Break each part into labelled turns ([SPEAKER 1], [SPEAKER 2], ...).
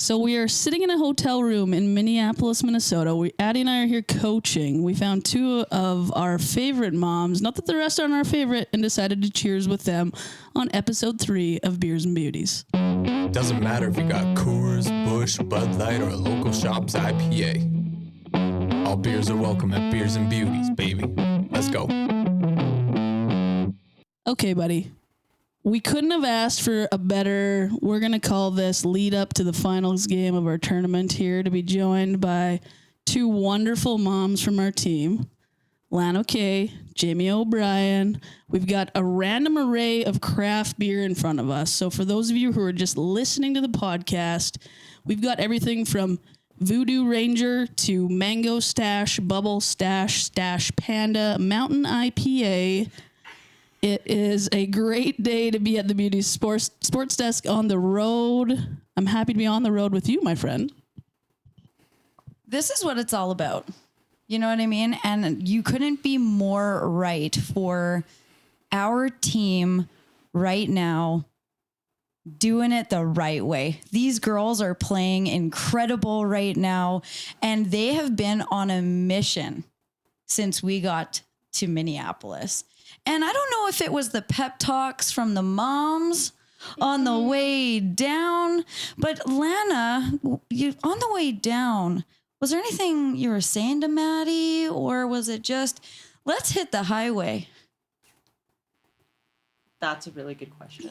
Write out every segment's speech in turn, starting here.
[SPEAKER 1] So we are sitting in a hotel room in Minneapolis, Minnesota. Addie and I are here coaching. We found two of our favorite moms, not that the rest aren't our favorite, and decided to cheers with them on episode 3 of Beers and Beauties.
[SPEAKER 2] Doesn't matter if you got Coors, Busch, Bud Light, or a local shop's IPA. All beers are welcome at Beers and Beauties, baby. Let's go.
[SPEAKER 1] Okay, buddy. We couldn't have asked for a better, we're going to call this lead up to the finals game of our tournament here, to be joined by two wonderful moms from our team, Lana, Mckay, Jaime O'Brien. We've got a random array of craft beer in front of us. So for those of you who are just listening to the podcast, we've got everything from Voodoo Ranger to Mango Stash, Bubble Stash, Stash Panda, Mountain IPA. It is a great day to be at the Beauties Sports desk on the road. I'm happy to be on the road with you, my friend.
[SPEAKER 3] This is what it's all about. You know what I mean? And you couldn't be more right for our team right now doing it the right way. These girls are playing incredible right now, and they have been on a mission since we got to Minneapolis. And I don't know if it was the pep talks from the moms on the way down, but Lana, you on the way down, was there anything you were saying to Maddie, or was it just, let's hit the highway?
[SPEAKER 4] That's a really good question.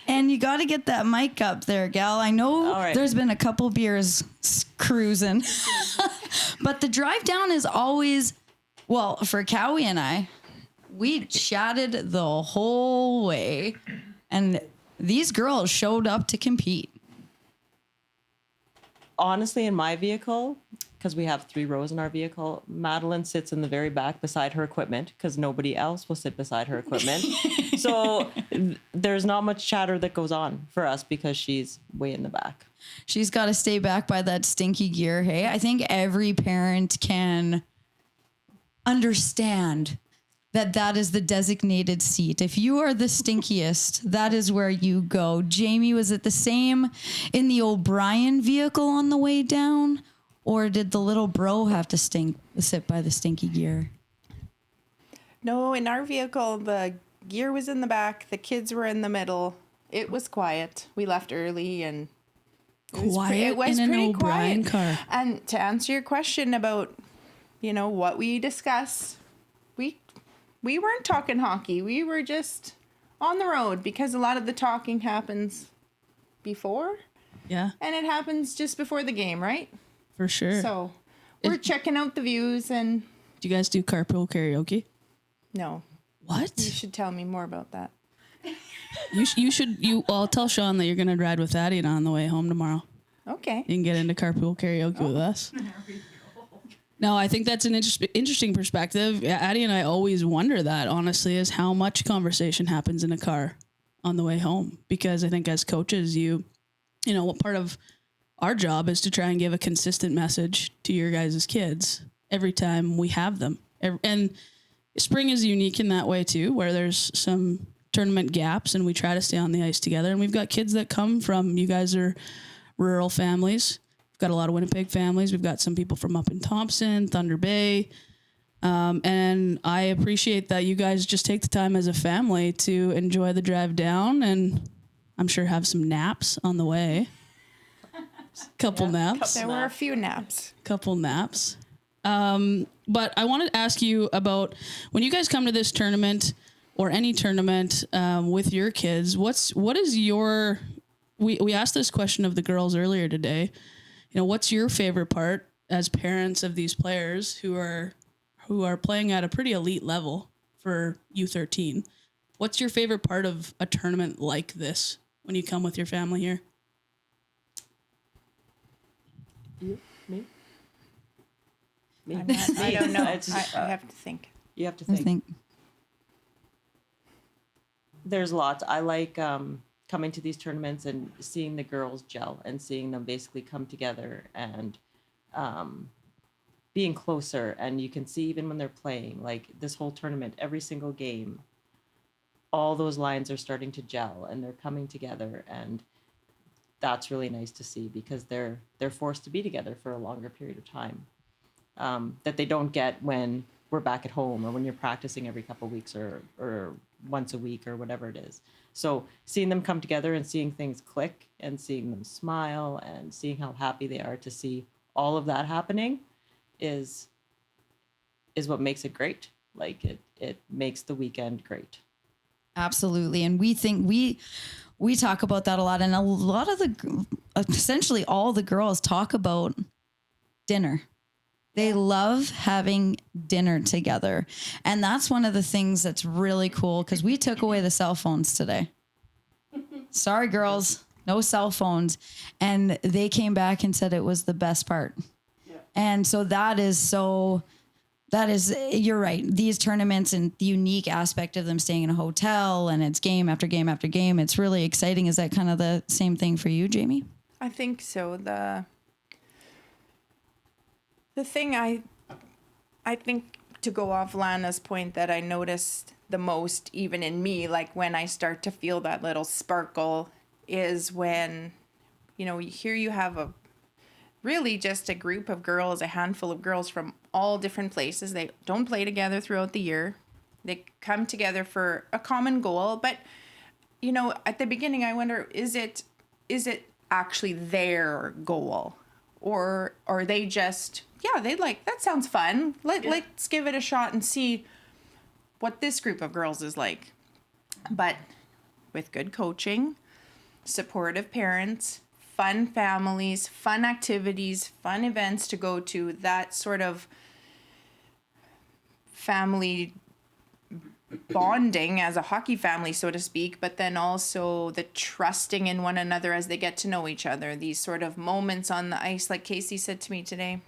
[SPEAKER 3] And you got to get that mic up there, gal. I know There's been a couple beers cruising, but the drive down is always... Well, for Cowie and I, we chatted the whole way, and these girls showed up to compete.
[SPEAKER 4] Honestly, in my vehicle, because we have 3 rows in our vehicle, Madeline sits in the very back beside her equipment because nobody else will sit beside her equipment. So there's not much chatter that goes on for us because she's way in the back.
[SPEAKER 3] She's got to stay back by that stinky gear. Hey, I think every parent can understand that is the designated seat. If you are the stinkiest, that is where you go. Jaime, was it the same in the O'Brien vehicle on the way down, or did the little bro have to sit by the stinky gear?
[SPEAKER 5] No, in our vehicle, the gear was in the back. The kids were in the middle. It was quiet. We left early, and it was
[SPEAKER 1] in an
[SPEAKER 5] pretty
[SPEAKER 1] O'Brien
[SPEAKER 5] quiet.
[SPEAKER 1] car.
[SPEAKER 5] And to answer your question about, what we discuss, we weren't talking hockey. We were just on the road because a lot of the talking happens before.
[SPEAKER 1] Yeah.
[SPEAKER 5] And it happens just before the game, right?
[SPEAKER 1] For sure.
[SPEAKER 5] So we're checking out the views. And
[SPEAKER 1] do you guys do carpool karaoke?
[SPEAKER 5] No.
[SPEAKER 1] What?
[SPEAKER 5] You should tell me more about that.
[SPEAKER 1] I'll tell Sean that you're going to ride with Addie on the way home tomorrow.
[SPEAKER 5] Okay.
[SPEAKER 1] You can get into carpool karaoke with us. No, I think that's an interesting perspective. Addie and I always wonder that, honestly, is how much conversation happens in a car on the way home. Because I think as coaches, what part of our job is to try and give a consistent message to your guys' kids every time we have them. And spring is unique in that way too, where there's some tournament gaps and we try to stay on the ice together. And we've got kids that come from, you guys are rural families. Got a lot of Winnipeg families. We've got some people from up in Thompson, Thunder Bay. And I appreciate that you guys just take the time as a family to enjoy the drive down, and I'm sure have some naps on the way. Couple naps.
[SPEAKER 5] There were a few naps.
[SPEAKER 1] Couple naps. But I wanted to ask you about when you guys come to this tournament or any tournament with your kids, what is your, we asked this question of the girls earlier today. What's your favorite part as parents of these players who are playing at a pretty elite level for U13? What's your favorite part of a tournament like this when you come with your family here?
[SPEAKER 4] You, me?
[SPEAKER 5] I don't know. I have to think.
[SPEAKER 4] You have to think. There's lots. I like coming to these tournaments and seeing the girls gel and seeing them basically come together and being closer. And you can see even when they're playing, like this whole tournament, every single game, all those lines are starting to gel and they're coming together. And that's really nice to see, because they're forced to be together for a longer period of time, that they don't get when we're back at home, or when you're practicing every couple of weeks, or once a week, or whatever it is. So seeing them come together and seeing things click and seeing them smile and seeing how happy they are to see all of that happening is what makes it great. Like it makes the weekend great.
[SPEAKER 3] Absolutely. And we think we talk about that a lot, and a lot of essentially all the girls talk about dinner. They love having dinner together. And that's one of the things that's really cool, because we took away the cell phones today. Sorry, girls, no cell phones. And they came back and said it was the best part. Yeah. And so you're right. These tournaments and the unique aspect of them staying in a hotel and it's game after game after game, it's really exciting. Is that kind of the same thing for you, Jaime?
[SPEAKER 5] I think so. The thing I think, to go off Lana's point, that I noticed the most, even in me, like when I start to feel that little sparkle, is when, here you have really just a group of girls, a handful of girls from all different places. They don't play together throughout the year. They come together for a common goal. But, at the beginning, I wonder, is it actually their goal? Or are they just, they like, that sounds fun. Let's give it a shot and see what this group of girls is like. But with good coaching, supportive parents, fun families, fun activities, fun events to go to, that sort of family bonding as a hockey family, so to speak, but then also the trusting in one another as they get to know each other. These sort of moments on the ice, like Casey said to me today,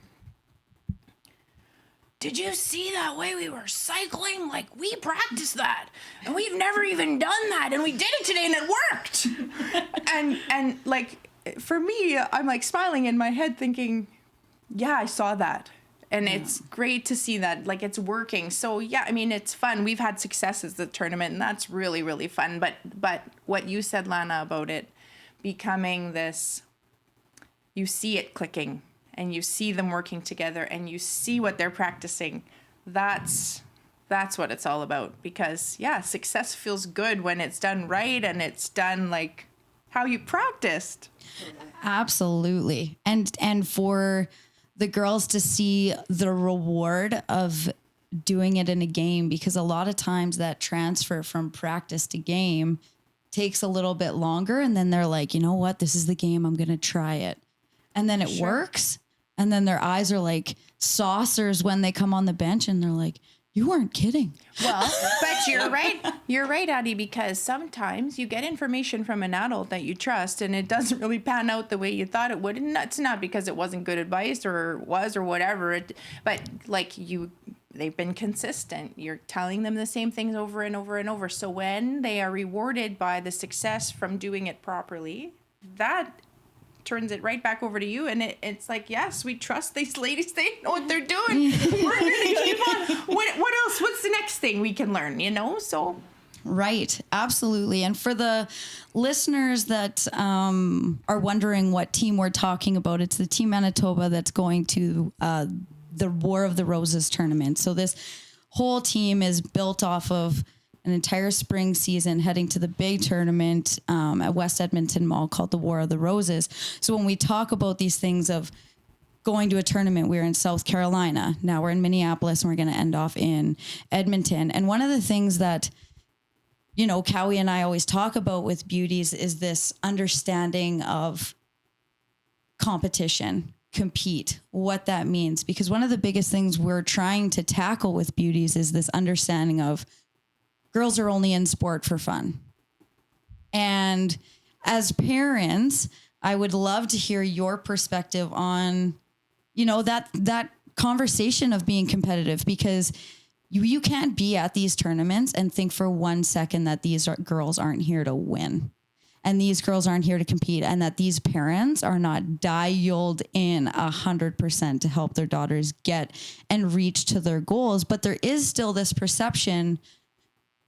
[SPEAKER 5] did you see that way we were cycling? Like, we practiced that, and we've never even done that, and we did it today, and it worked. and like, for me, I'm like smiling in my head thinking, yeah, I saw that. And it's great to see that, like, it's working. So, yeah, I mean, it's fun. We've had successes at the tournament, and that's really, really fun. But what you said, Lana, about it becoming this, you see it clicking, and you see them working together, and you see what they're practicing. That's what it's all about. Because, success feels good when it's done right, and it's done, like, how you practiced.
[SPEAKER 3] Absolutely. And for the girls to see the reward of doing it in a game, because a lot of times that transfer from practice to game takes a little bit longer. And then they're like, you know what, this is the game. I'm going to try it. And then it works. And then their eyes are like saucers when they come on the bench and they're like, you weren't kidding.
[SPEAKER 5] Well, but you're right. You're right, Addie, because sometimes you get information from an adult that you trust and it doesn't really pan out the way you thought it would. And it's not because it wasn't good advice or whatever. But like they've been consistent. You're telling them the same things over and over and over. So when they are rewarded by the success from doing it properly, that turns it right back over to you, and it's like, yes, we trust these ladies. They know what they're doing. We're gonna keep on. What else? What's the next thing we can learn? So
[SPEAKER 3] right, absolutely. And for the listeners that are wondering what team we're talking about, it's the Team Manitoba that's going to the War of the Roses tournament. So this whole team is built off of an entire spring season heading to the big tournament at West Edmonton Mall called the War of the Roses. So when we talk about these things of going to a tournament, we're in South Carolina. Now we're in Minneapolis and we're going to end off in Edmonton. And one of the things that, Cowie and I always talk about with Beauties is this understanding of competition, compete, what that means. Because one of the biggest things we're trying to tackle with Beauties is this understanding of girls are only in sport for fun. And as parents, I would love to hear your perspective on, that conversation of being competitive, because you can't be at these tournaments and think for 1 second that these girls aren't here to win and these girls aren't here to compete, and that these parents are not dialed in 100% to help their daughters get and reach to their goals. But there is still this perception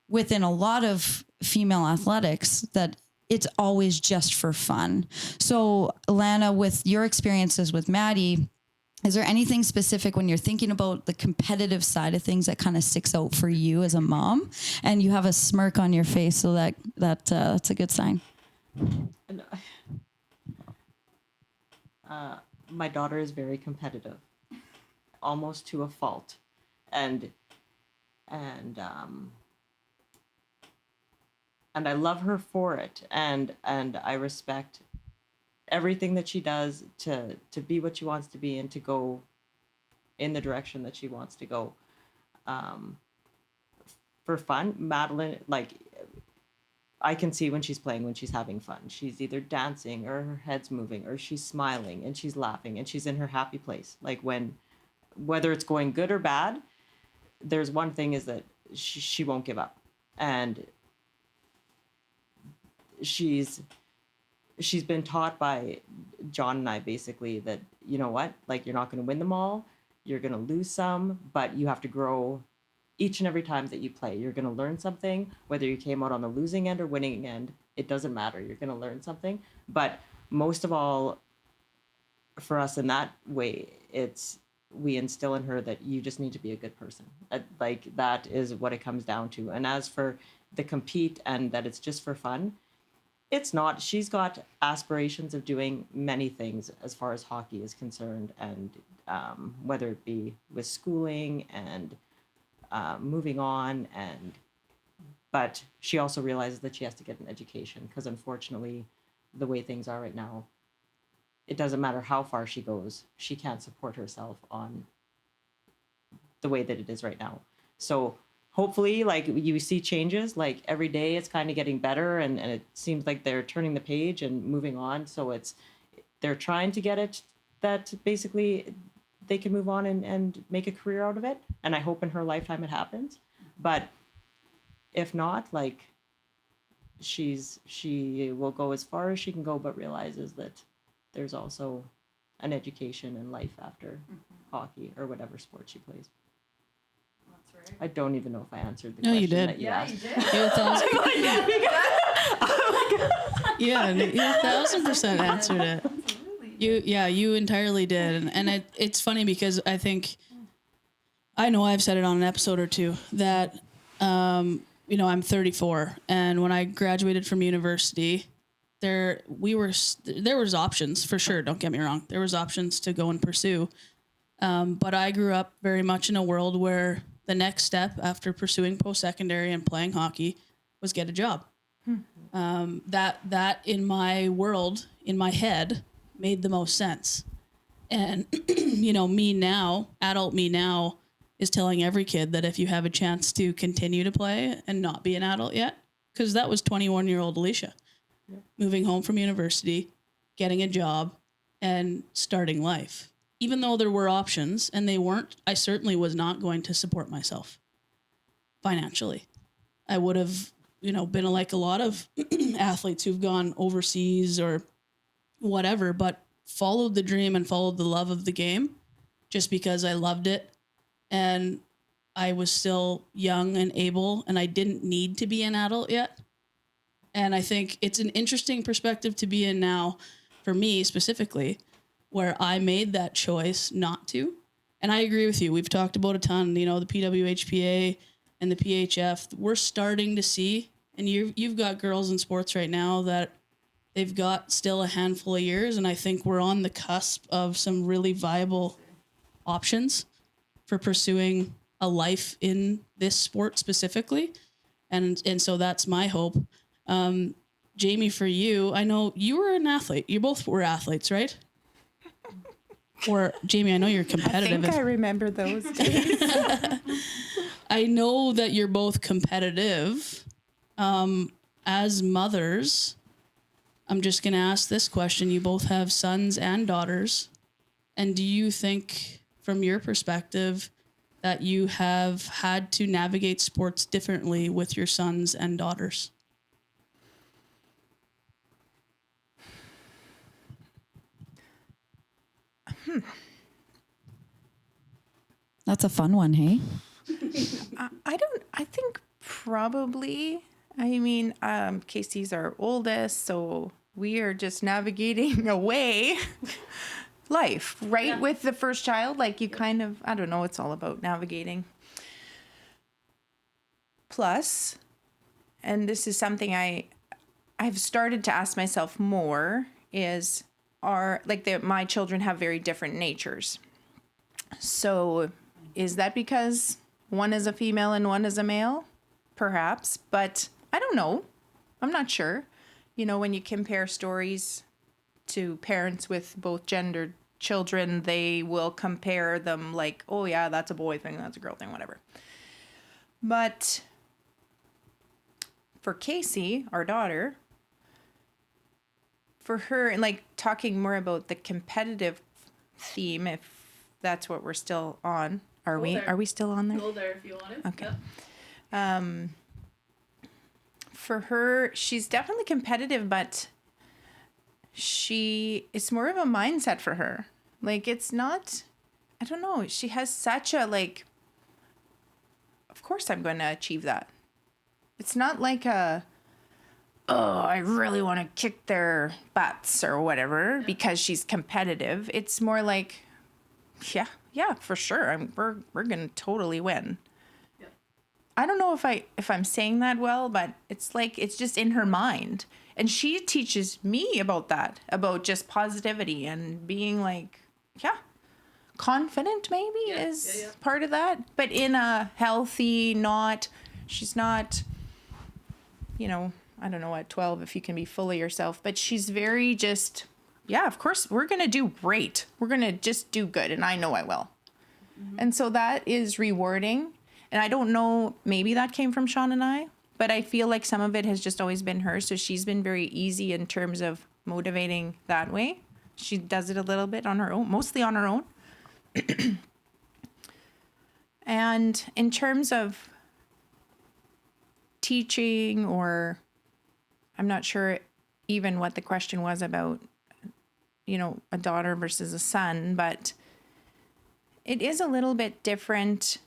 [SPEAKER 3] within a lot of female athletics that it's always just for fun. So Lana, with your experiences with Maddie, is there anything specific when you're thinking about the competitive side of things that kind of sticks out for you as a mom? And you have a smirk on your face, so that's a good sign.
[SPEAKER 4] My daughter is very competitive, almost to a fault, and I love her for it, and I respect everything that she does to be what she wants to be and to go in the direction that she wants to go. For fun, Madeline, like, I can see when she's playing, when she's having fun. She's either dancing or her head's moving or she's smiling and she's laughing and she's in her happy place. Like, whether it's going good or bad, there's one thing is that she won't give up. And she's been taught by John and I basically that, you know what, like, you're not going to win them all. You're going to lose some, but you have to grow each and every time that you play. You're going to learn something, whether you came out on the losing end or winning end, it doesn't matter. You're going to learn something. But most of all, for us in that way, we instill in her that you just need to be a good person. Like, that is what it comes down to. And as for the compete and that it's just for fun, it's not. She's got aspirations of doing many things as far as hockey is concerned, and whether it be with schooling and moving on, but she also realizes that she has to get an education, because unfortunately the way things are right now, it doesn't matter how far she goes, she can't support herself on the way that it is right now. So hopefully, like, you see changes, like, every day it's kind of getting better, and it seems like they're turning the page and moving on. So they're trying to get it that basically they can move on and make a career out of it. And I hope in her lifetime it happens. But if not, like, she will go as far as she can go, but realizes that there's also an education and life after hockey or whatever sport she plays. That's right. I don't even know if I answered the question
[SPEAKER 1] you did.
[SPEAKER 4] that you asked.
[SPEAKER 1] You did. You 1,000% answered it. You entirely did. And it's funny because I think, I know I've said it on an episode or two that, I'm 34, and when I graduated from university, there was options for sure. Don't get me wrong. There was options to go and pursue. But I grew up very much in a world where the next step after pursuing post-secondary and playing hockey was get a job. That in my world, in my head, made the most sense. And, me now, adult me now, is telling every kid that if you have a chance to continue to play and not be an adult yet, because that was 21-year-old Alicia, moving home from university, getting a job, and starting life. Even though there were options, and they weren't, I certainly was not going to support myself financially. I would have, been like a lot of athletes who've gone overseas or whatever, but followed the dream and followed the love of the game just because I loved it. And I was still young and able, and I didn't need to be an adult yet. And I think it's an interesting perspective to be in now, for me specifically, where I made that choice not to. And I agree with you. We've talked about a ton, the PWHPA and the PHF. We're starting to see, and you've got girls in sports right now that they've got still a handful of years, and I think we're on the cusp of some really viable options for pursuing a life in this sport specifically. And so that's my hope. Jaime, for you, I know you were an athlete. You both were athletes, right? Or Jaime, I know you're competitive.
[SPEAKER 5] I think I remember those days.
[SPEAKER 1] I know that you're both competitive. As mothers, I'm just going to ask this question. You both have sons and daughters. And do you think, from your perspective, that you have had to navigate sports differently with your sons and daughters?
[SPEAKER 3] That's a fun one, hey?
[SPEAKER 5] I think probably I mean, Casey's our oldest, so we are just navigating away life, right?
[SPEAKER 1] Yeah.
[SPEAKER 5] With the first child, like you kind of, I don't know, it's all about navigating. Plus, and this is something I've started to ask myself more is my children have very different natures. So is that because one is a female and one is a male? Perhaps, but I don't know. I'm not sure. You know, when you compare stories to parents with both gendered children, they will compare them like, oh yeah, that's a boy thing, that's a girl thing, whatever. But for Casey, our daughter, for her, and like talking more about the competitive theme, if that's what we're still on. Are we?
[SPEAKER 1] there.
[SPEAKER 5] Are we still on there?
[SPEAKER 1] Go there if you want to.
[SPEAKER 5] Okay.
[SPEAKER 1] Yeah.
[SPEAKER 5] For her, she's definitely competitive, but it's more of a mindset for her. Like, it's not, I don't know. She has such a, like, of course I'm going to achieve that. It's not like oh, I really want to kick their butts or whatever because she's competitive. It's more like, yeah, for sure. We're going to totally win. I don't know if I'm saying that well, but it's like it's just in her mind. And she teaches me about that, about just positivity and being like, confident maybe is part of that, but in a healthy, she's not, you know, I don't know, at 12 if you can be fully yourself, but she's very just, of course we're going to do great. We're going to just do good. And I know I will. Mm-hmm. And so that is rewarding. And I don't know, maybe that came from Sean and I, but I feel like some of it has just always been her. So she's been very easy in terms of motivating that way. She does it a little bit on her own, mostly on her own. And in terms of teaching, or I'm not sure even what the question was about, you know, a daughter versus a son, but it is a little bit different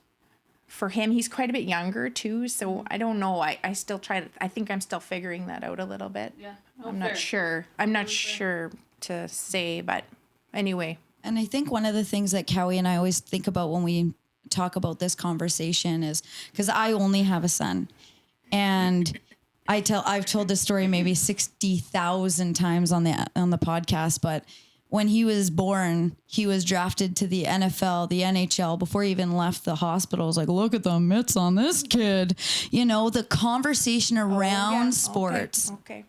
[SPEAKER 5] for him. He's quite a bit younger too, so I don't know. I still I think I'm still figuring that out a little bit.
[SPEAKER 1] Yeah.
[SPEAKER 5] I'm not sure. I'm not sure to say, but anyway.
[SPEAKER 3] And I think one of the things that Cowie and I always think about when we talk about this conversation is because I only have a son, and I've told this story maybe 60,000 times on the podcast, but when he was born, he was drafted to the NFL, the NHL, before he even left the hospital. I was like, look at the mitts on this kid. You know, the conversation around sports.
[SPEAKER 5] Okay.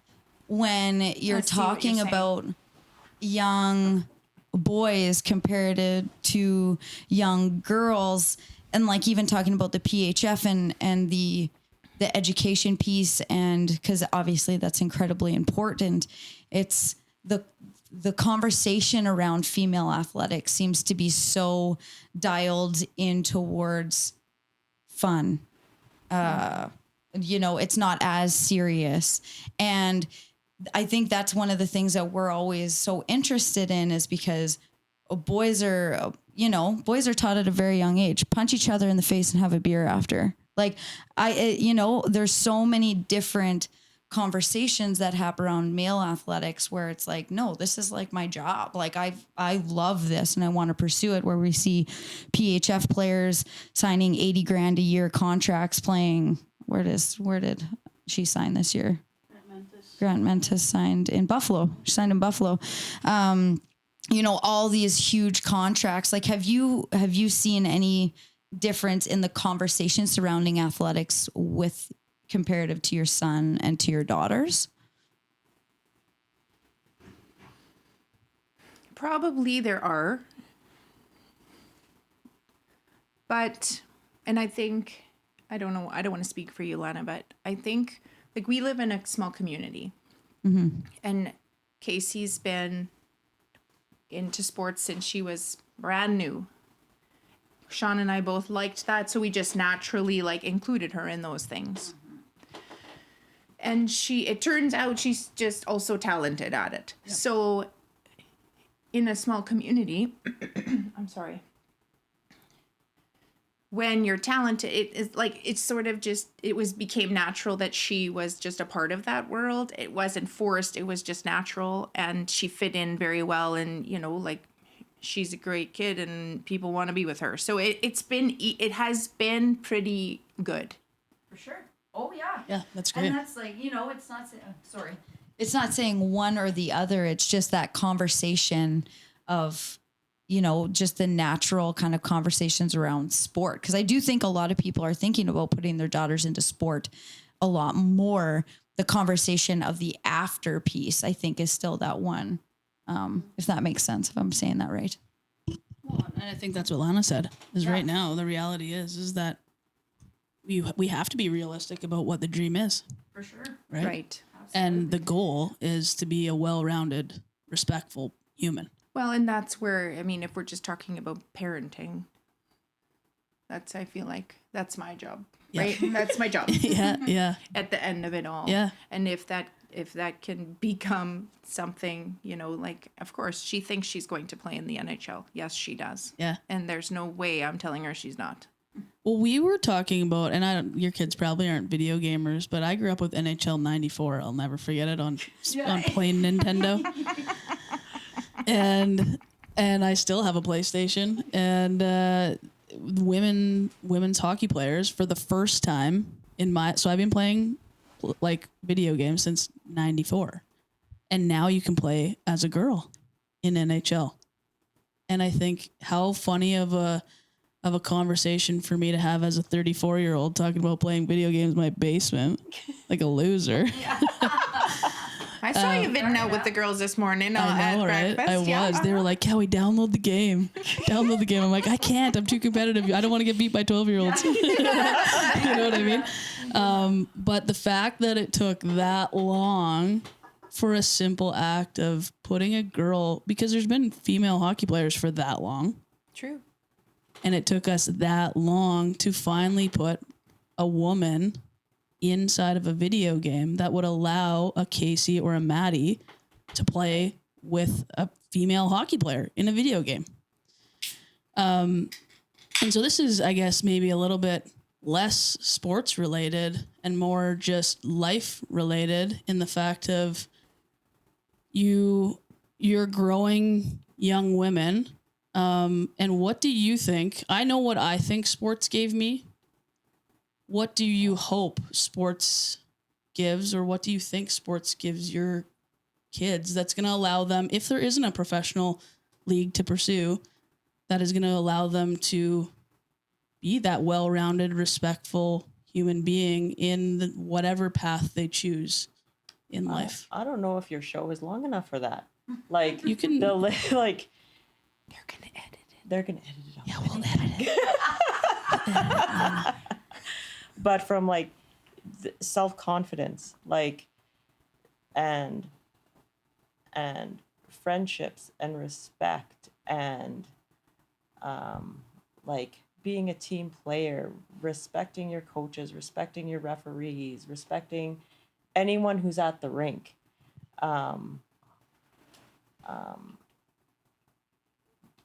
[SPEAKER 3] When you're talking about young boys compared to young girls, and like even talking about the PHF and the education piece, and because obviously that's incredibly important. It's the conversation around female athletics seems to be so dialed in towards fun. You know, it's not as serious. And I think that's one of the things that we're always so interested in, is because boys are taught at a very young age, punch each other in the face and have a beer after. Like there's so many different conversations that happen around male athletics where it's like, no, this is like my job. Like I love this and I want to pursue it, where we see PHF players signing $80,000 a year contracts playing. Where did she sign this year? Grant Mentis signed in Buffalo. She signed in Buffalo. All these huge contracts. Like, have you seen any difference in the conversation surrounding athletics with comparative to your son and to your daughters?
[SPEAKER 5] Probably there are. But, and I think, I don't know, I don't want to speak for you, Lana, but I think, like, we live in a small community. Mm-hmm. And Casey's been into sports since she was brand new. Sean and I both liked that, so we just naturally, like, included her in those things. And it turns out she's just also talented at it. Yep. So in a small community, I'm sorry. when you're talented, it is like, it's sort of just, became natural that she was just a part of that world. It wasn't forced. It was just natural. And she fit in very well. And, you know, like, she's a great kid and people want to be with her. So it has been pretty good.
[SPEAKER 3] For sure. Oh yeah.
[SPEAKER 1] Yeah, that's great.
[SPEAKER 3] And that's like, you know, it's not sorry. It's not saying one or the other. It's just that conversation of, you know, just the natural kind of conversations around sport. Because I do think a lot of people are thinking about putting their daughters into sport a lot more. The conversation of the after piece, I think, is still that one. If that makes sense, if I'm saying that right.
[SPEAKER 1] Well, and I think that's what Lana said, is right now the reality is that we have to be realistic about what the dream is.
[SPEAKER 3] For sure.
[SPEAKER 1] Right. And the goal is to be a well-rounded, respectful human.
[SPEAKER 5] Well, and that's where, I mean, if we're just talking about parenting, I feel like that's my job, right? That's my job.
[SPEAKER 1] Yeah.
[SPEAKER 5] At the end of it all.
[SPEAKER 1] Yeah.
[SPEAKER 5] And if that can become something, you know, like, of course, she thinks she's going to play in the NHL. Yes, she does.
[SPEAKER 1] Yeah.
[SPEAKER 5] And there's no way I'm telling her she's not.
[SPEAKER 1] Well, we were talking about, and your kids probably aren't video gamers, but I grew up with NHL 94. I'll never forget it on plain Nintendo. And I still have a PlayStation. And women's hockey players, for the first time so I've been playing like video games since 94. And now you can play as a girl in NHL. And I think how funny of a conversation for me to have as a 34-year-old talking about playing video games in my basement like a loser.
[SPEAKER 5] I saw you vidden out with the girls this morning
[SPEAKER 1] I know,
[SPEAKER 5] at
[SPEAKER 1] right?
[SPEAKER 5] breakfast.
[SPEAKER 1] I was. They were like, Cowie, download the game. Download the game. I'm like, I can't. I'm too competitive. I don't want to get beat by 12-year-olds. You know what I mean? But the fact that it took that long for a simple act of putting a girl, because there's been female hockey players for that long.
[SPEAKER 5] True.
[SPEAKER 1] And it took us that long to finally put a woman inside of a video game that would allow a Casey or a Maddie to play with a female hockey player in a video game. And so this is, I guess, maybe a little bit less sports related and more just life related in the fact of you're growing young women. And what do you think? I know what I think sports gave me. What do you hope sports gives, or what do you think sports gives your kids that's going to allow them, if there isn't a professional league to pursue, that is going to allow them to be that well-rounded, respectful human being in whatever path they choose in life?
[SPEAKER 4] I don't know if your show is long enough for that. Like,
[SPEAKER 1] You can-
[SPEAKER 4] they'll like,
[SPEAKER 5] They're going to edit it.
[SPEAKER 4] they're gonna edit it out.
[SPEAKER 1] Yeah, we'll edit it.
[SPEAKER 4] But from like self-confidence, like, and friendships and respect and like being a team player, respecting your coaches, respecting your referees, respecting anyone who's at the rink.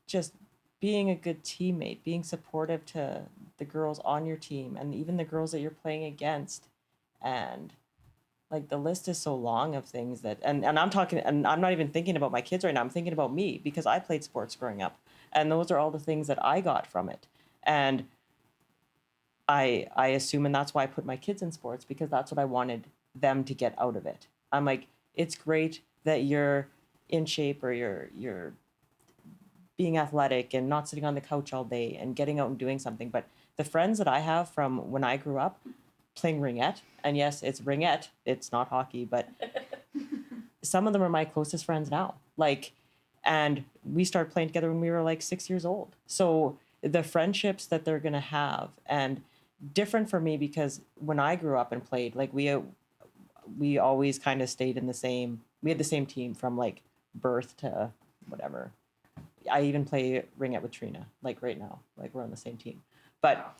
[SPEAKER 4] Just being a good teammate, being supportive to the girls on your team and even the girls that you're playing against. And like the list is so long of things that, and I'm talking, and I'm not even thinking about my kids right now. I'm thinking about me because I played sports growing up, and those are all the things that I got from it. And I assume, and that's why I put my kids in sports, because that's what I wanted them to get out of it. I'm like, it's great that you're in shape or you're being athletic and not sitting on the couch all day and getting out and doing something. But the friends that I have from when I grew up playing ringette, and yes, it's ringette, it's not hockey, but some of them are my closest friends now. Like, and we started playing together when we were like 6 years old. So the friendships that they're going to have, and different for me because when I grew up and played, like we always kind of stayed in we had the same team from like birth to whatever. I even play ringette with Trina, like right now, like we're on the same team. But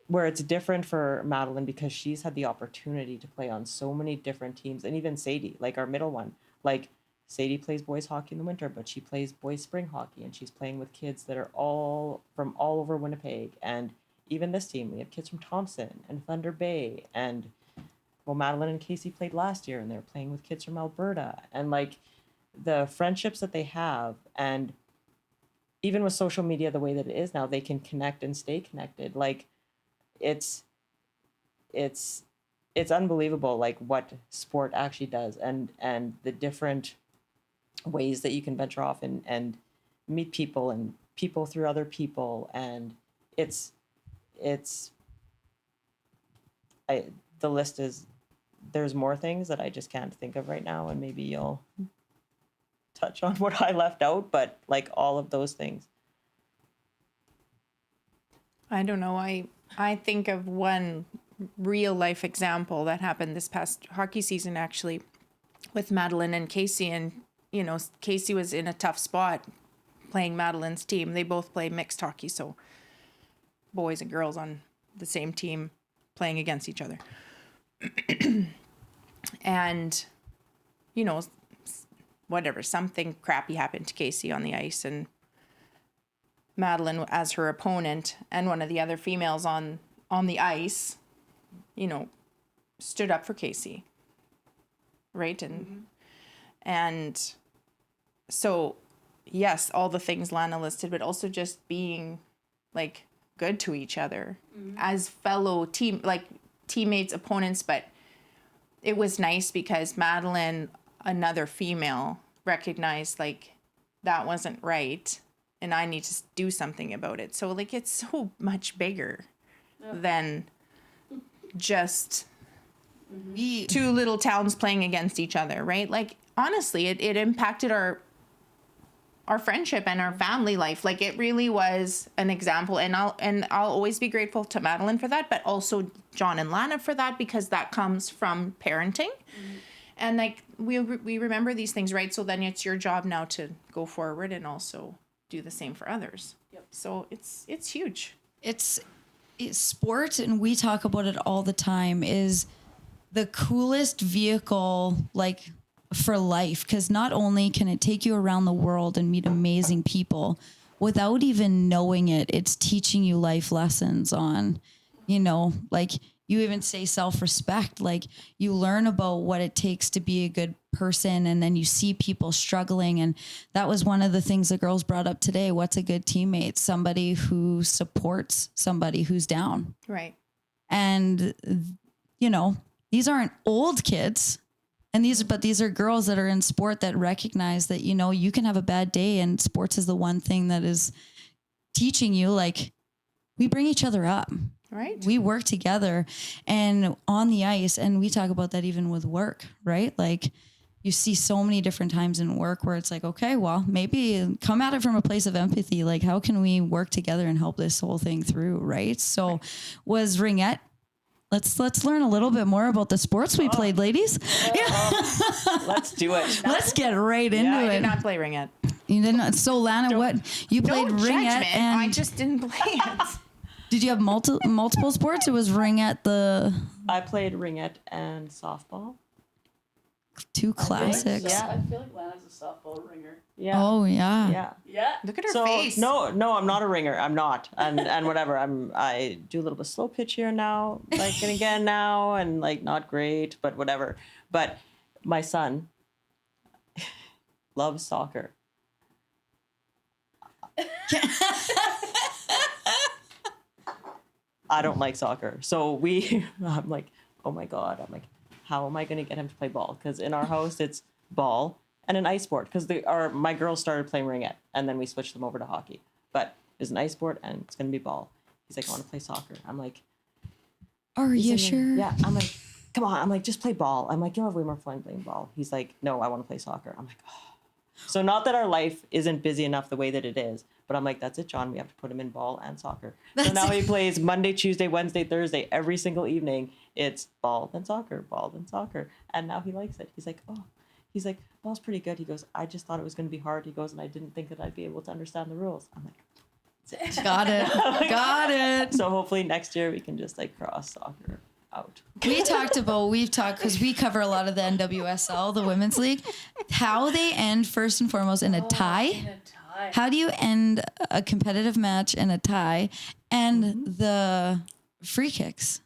[SPEAKER 4] where it's different for Madeline because she's had the opportunity to play on so many different teams, and even Sadie, like our middle one, like Sadie plays boys hockey in the winter, but she plays boys spring hockey, and she's playing with kids that are all from all over Winnipeg, and even this team, we have kids from Thompson and Thunder Bay, and well, Madeline and Casey played last year, and they're playing with kids from Alberta, and like the friendships that they have, and even with social media the way that it is now, they can connect and stay connected. Like it's unbelievable, like what sport actually does, and the different ways that you can venture off and meet people and people through other people, and the list is, there's more things that I just can't think of right now, and maybe you'll touch on what I left out, but like all of those things.
[SPEAKER 5] I don't know. I think of one real life example that happened this past hockey season, actually, with Madeline and Casey. And, you know, Casey was in a tough spot playing Madeline's team. They both play mixed hockey, so boys and girls on the same team playing against each other. And, you know, whatever, something crappy happened to Casey on the ice, and Madeline as her opponent and one of the other females on the ice, you know, stood up for Casey. Right? And so, yes, all the things Lana listed, but also just being like good to each other as fellow teammates, opponents. But it was nice because Madeline, another female, recognized like that wasn't right and I need to do something about it. So like it's so much bigger than just two little towns playing against each other, right? Like honestly, it impacted our friendship and our family life. Like it really was an example, and I'll always be grateful to Madeline for that, but also John and Lana for that, because that comes from parenting. And like we remember these things, right? So then it's your job now to go forward and also do the same for others. Yep. So it's huge.
[SPEAKER 3] It's sport, and we talk about it all the time, is the coolest vehicle like for life, because not only can it take you around the world and meet amazing people without even knowing it, it's teaching you life lessons on, you know, like you even say self-respect, like you learn about what it takes to be a good person, and then you see people struggling. And that was one of the things the girls brought up today. What's a good teammate? Somebody who supports somebody who's down.
[SPEAKER 5] Right.
[SPEAKER 3] And, you know, these aren't old kids. And these are girls that are in sport that recognize that, you know, you can have a bad day, and sports is the one thing that is teaching you, like, we bring each other up.
[SPEAKER 5] Right.
[SPEAKER 3] We work together and on the ice. And we talk about that even with work, right? Like you see so many different times in work where it's like, okay, well, maybe come at it from a place of empathy. Like, how can we work together and help this whole thing through? Right. So was ringette. Let's learn a little bit more about the sports we played, ladies.
[SPEAKER 4] Let's do it.
[SPEAKER 3] Let's get right into
[SPEAKER 5] I
[SPEAKER 3] it.
[SPEAKER 5] did not play ringette.
[SPEAKER 3] You did not. So Lana, what you played
[SPEAKER 5] No
[SPEAKER 3] ringette,
[SPEAKER 5] judgment.
[SPEAKER 3] and
[SPEAKER 5] I just didn't play it.
[SPEAKER 3] did you have multiple sports? It was ringette, the
[SPEAKER 4] I played ringette and softball.
[SPEAKER 3] two classics.
[SPEAKER 4] Yeah.
[SPEAKER 1] I feel like Lana's a softball ringer.
[SPEAKER 4] Yeah.
[SPEAKER 3] Oh yeah.
[SPEAKER 4] Yeah.
[SPEAKER 1] Yeah.
[SPEAKER 5] Look at her
[SPEAKER 4] So
[SPEAKER 5] face.
[SPEAKER 4] no, I'm not a ringer. I'm not, and whatever. I do a little bit of slow pitch here now, like and again now, and like not great, but whatever. But my son loves soccer. I don't like soccer, so I'm like, oh my god, I'm like, how am I going to get him to play ball? Because in our house it's ball and an ice sport, because my girls started playing ringette and then we switched them over to hockey. But it's an ice sport and it's going to be ball. He's like, I want to play soccer. I'm like,
[SPEAKER 3] Are you sure?
[SPEAKER 4] yeah. I'm like, come on. I'm like, just play ball. I'm like, you'll have way more fun playing ball. He's like, no, I want to play soccer. I'm like, oh. So not that our life isn't busy enough the way that it is, but I'm like, that's it, John. We have to put him in ball and soccer. So now he plays Monday, Tuesday, Wednesday, Thursday, every single evening. It's ball, then soccer, ball, then soccer. And now he likes it. He's like, oh. He's like, ball's pretty good. He goes, I just thought it was going to be hard. He goes, and I didn't think that I'd be able to understand the rules. I'm like,
[SPEAKER 3] Got it. Got it.
[SPEAKER 4] so hopefully next year we can just like cross soccer out.
[SPEAKER 3] We've talked because we cover a lot of the NWSL, the women's league, how they end first and foremost in a tie. How do you end a competitive match in a tie and the free kicks?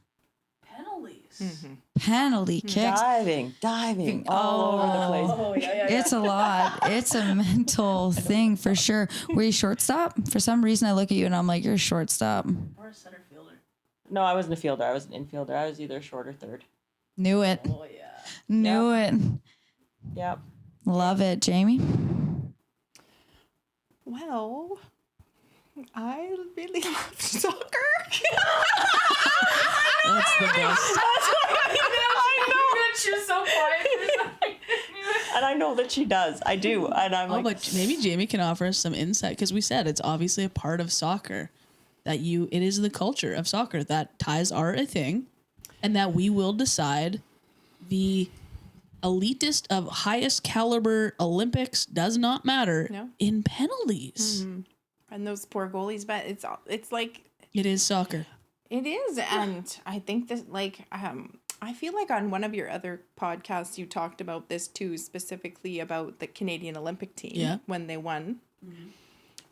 [SPEAKER 3] Penalty kicks.
[SPEAKER 4] Diving all over the place.
[SPEAKER 1] Oh, yeah.
[SPEAKER 3] It's a lot. It's a mental thing for sure. Were you shortstop? For some reason, I look at you and I'm like, you're a shortstop.
[SPEAKER 1] Or a center fielder.
[SPEAKER 4] No, I wasn't a fielder. I was an infielder. I was either short or third.
[SPEAKER 3] Knew it.
[SPEAKER 1] Oh, yeah.
[SPEAKER 3] Knew it.
[SPEAKER 4] Yep.
[SPEAKER 3] Love it, Jaime.
[SPEAKER 5] Well, I really love soccer.
[SPEAKER 1] That's the best.
[SPEAKER 5] She was so quiet.
[SPEAKER 4] And I know that she does. I do. And I'm like,
[SPEAKER 1] But maybe Jaime can offer us some insight, because we said it's obviously a part of soccer that it is the culture of soccer that ties are a thing, and that we will decide the elitist of highest caliber Olympics does not matter in penalties.
[SPEAKER 5] And those poor goalies, but it's like
[SPEAKER 1] It is soccer.
[SPEAKER 5] it is, and I think that I feel like on one of your other podcasts you talked about this too, specifically about the Canadian Olympic team when they won.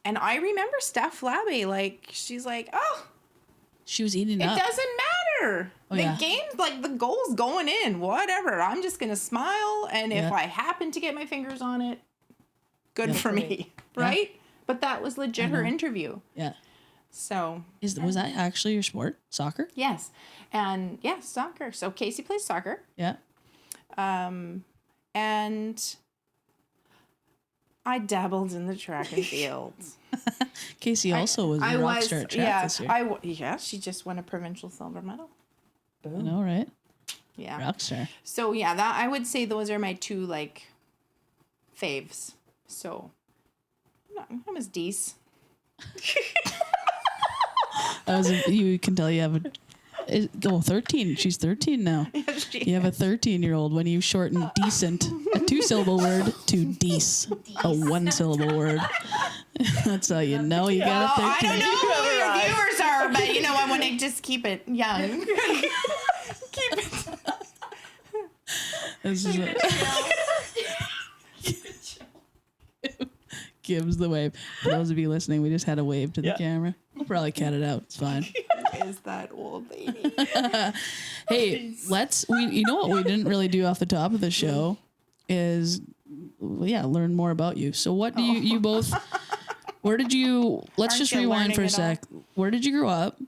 [SPEAKER 5] And I remember Steph Labbe, like, she's like, oh,
[SPEAKER 1] She was eating
[SPEAKER 5] it
[SPEAKER 1] up.
[SPEAKER 5] doesn't matter.
[SPEAKER 1] Oh,
[SPEAKER 5] the
[SPEAKER 1] yeah.
[SPEAKER 5] game's like the goal's going in, whatever. I'm just going to smile. And if I happen to get my fingers on it, good for me. Right? But that was legit her interview.
[SPEAKER 1] Yeah.
[SPEAKER 5] So
[SPEAKER 1] Was that actually your sport? Soccer?
[SPEAKER 5] yes. And yes, soccer. So Casey plays soccer.
[SPEAKER 1] Yeah.
[SPEAKER 5] And I dabbled in the track and field.
[SPEAKER 1] Casey also was a rock star at track this year.
[SPEAKER 5] She just won a provincial silver medal.
[SPEAKER 1] I know, right?
[SPEAKER 5] Yeah.
[SPEAKER 1] Rock star.
[SPEAKER 5] So yeah, that I would say those are my two like faves. So I was decent.
[SPEAKER 1] You can tell you have 13. She's 13 now. You have a 13-year-old when you shorten decent, a 2-syllable word, to dece, a 1-syllable word. That's how you know you got a 13.
[SPEAKER 5] I don't know who your viewers are, but you know I want to just keep it young.
[SPEAKER 1] This is Gives the wave. For those of you listening, we just had a wave to the camera. We'll probably cut it out. It's fine.
[SPEAKER 5] Is that old lady?
[SPEAKER 1] Hey, you know what we didn't really do off the top of the show is, learn more about you. So what do you both, let's
[SPEAKER 5] Aren't
[SPEAKER 1] just
[SPEAKER 5] you
[SPEAKER 1] rewind
[SPEAKER 5] learning
[SPEAKER 1] for a
[SPEAKER 5] it
[SPEAKER 1] sec. Where did you grow up?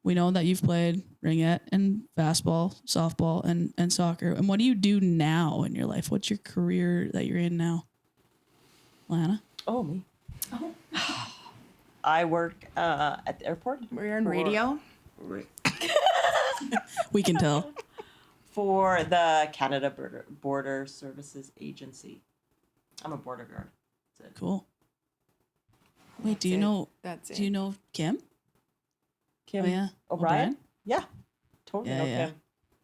[SPEAKER 1] We know that you've played ringette and fastball, softball, and soccer. And what do you do now in your life? What's your career that you're in now? Lana?
[SPEAKER 4] oh, me. I work at the airport.
[SPEAKER 5] We're in radio.
[SPEAKER 1] We can tell.
[SPEAKER 4] For the Canada Border Services Agency. I'm a border guard. That's it.
[SPEAKER 1] Cool. Wait, do you know Kim?
[SPEAKER 4] Kim
[SPEAKER 1] Oh, yeah.
[SPEAKER 4] O'Brien? Yeah. Totally know
[SPEAKER 1] Yeah.
[SPEAKER 4] Kim.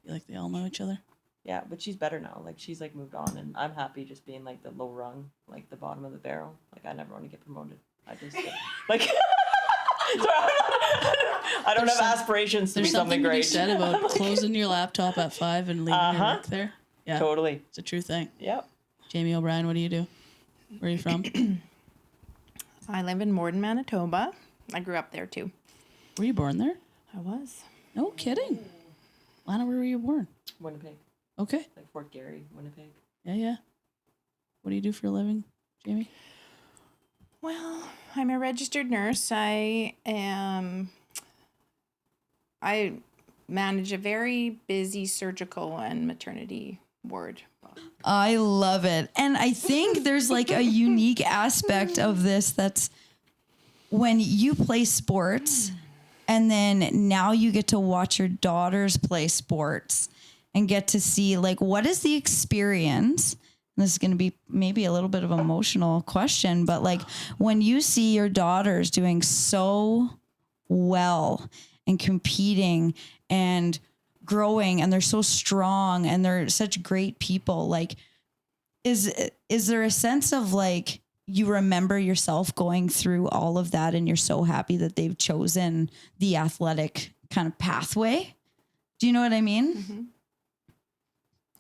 [SPEAKER 1] You like they all know each other?
[SPEAKER 4] Yeah, but she's better now. Like, she's, like, moved on, and I'm happy just being, like, the low rung, like, the bottom of the barrel. Like, I never want to get promoted. I just, like, I don't have aspirations to be
[SPEAKER 1] There's
[SPEAKER 4] something
[SPEAKER 1] to be
[SPEAKER 4] great.
[SPEAKER 1] said about closing your laptop at 5 and leaving your work there. Yeah,
[SPEAKER 4] Totally.
[SPEAKER 1] it's a true thing.
[SPEAKER 4] Yep.
[SPEAKER 1] Jaime O'Brien, what do you do? Where are you from?
[SPEAKER 5] I live in Morden, Manitoba. I grew up there too.
[SPEAKER 1] Were you born there?
[SPEAKER 5] I was.
[SPEAKER 1] No kidding. Lana, where were you born?
[SPEAKER 4] Winnipeg.
[SPEAKER 1] Okay.
[SPEAKER 4] Like Fort Garry, Winnipeg.
[SPEAKER 1] Yeah. What do you do for a living, Jaime?
[SPEAKER 5] Well, I'm a registered nurse. I manage a very busy surgical and maternity ward.
[SPEAKER 3] I love it. And I think there's like a unique aspect of this that's when you play sports and then now you get to watch your daughters play sports and get to see like what is the experience. And this is going to be maybe a little bit of an emotional question, but like when you see your daughters doing so well and competing and growing and they're so strong and they're such great people, like is there a sense of like you remember yourself going through all of that and you're so happy that they've chosen the athletic kind of pathway? Do you know what I mean?
[SPEAKER 5] Mm-hmm.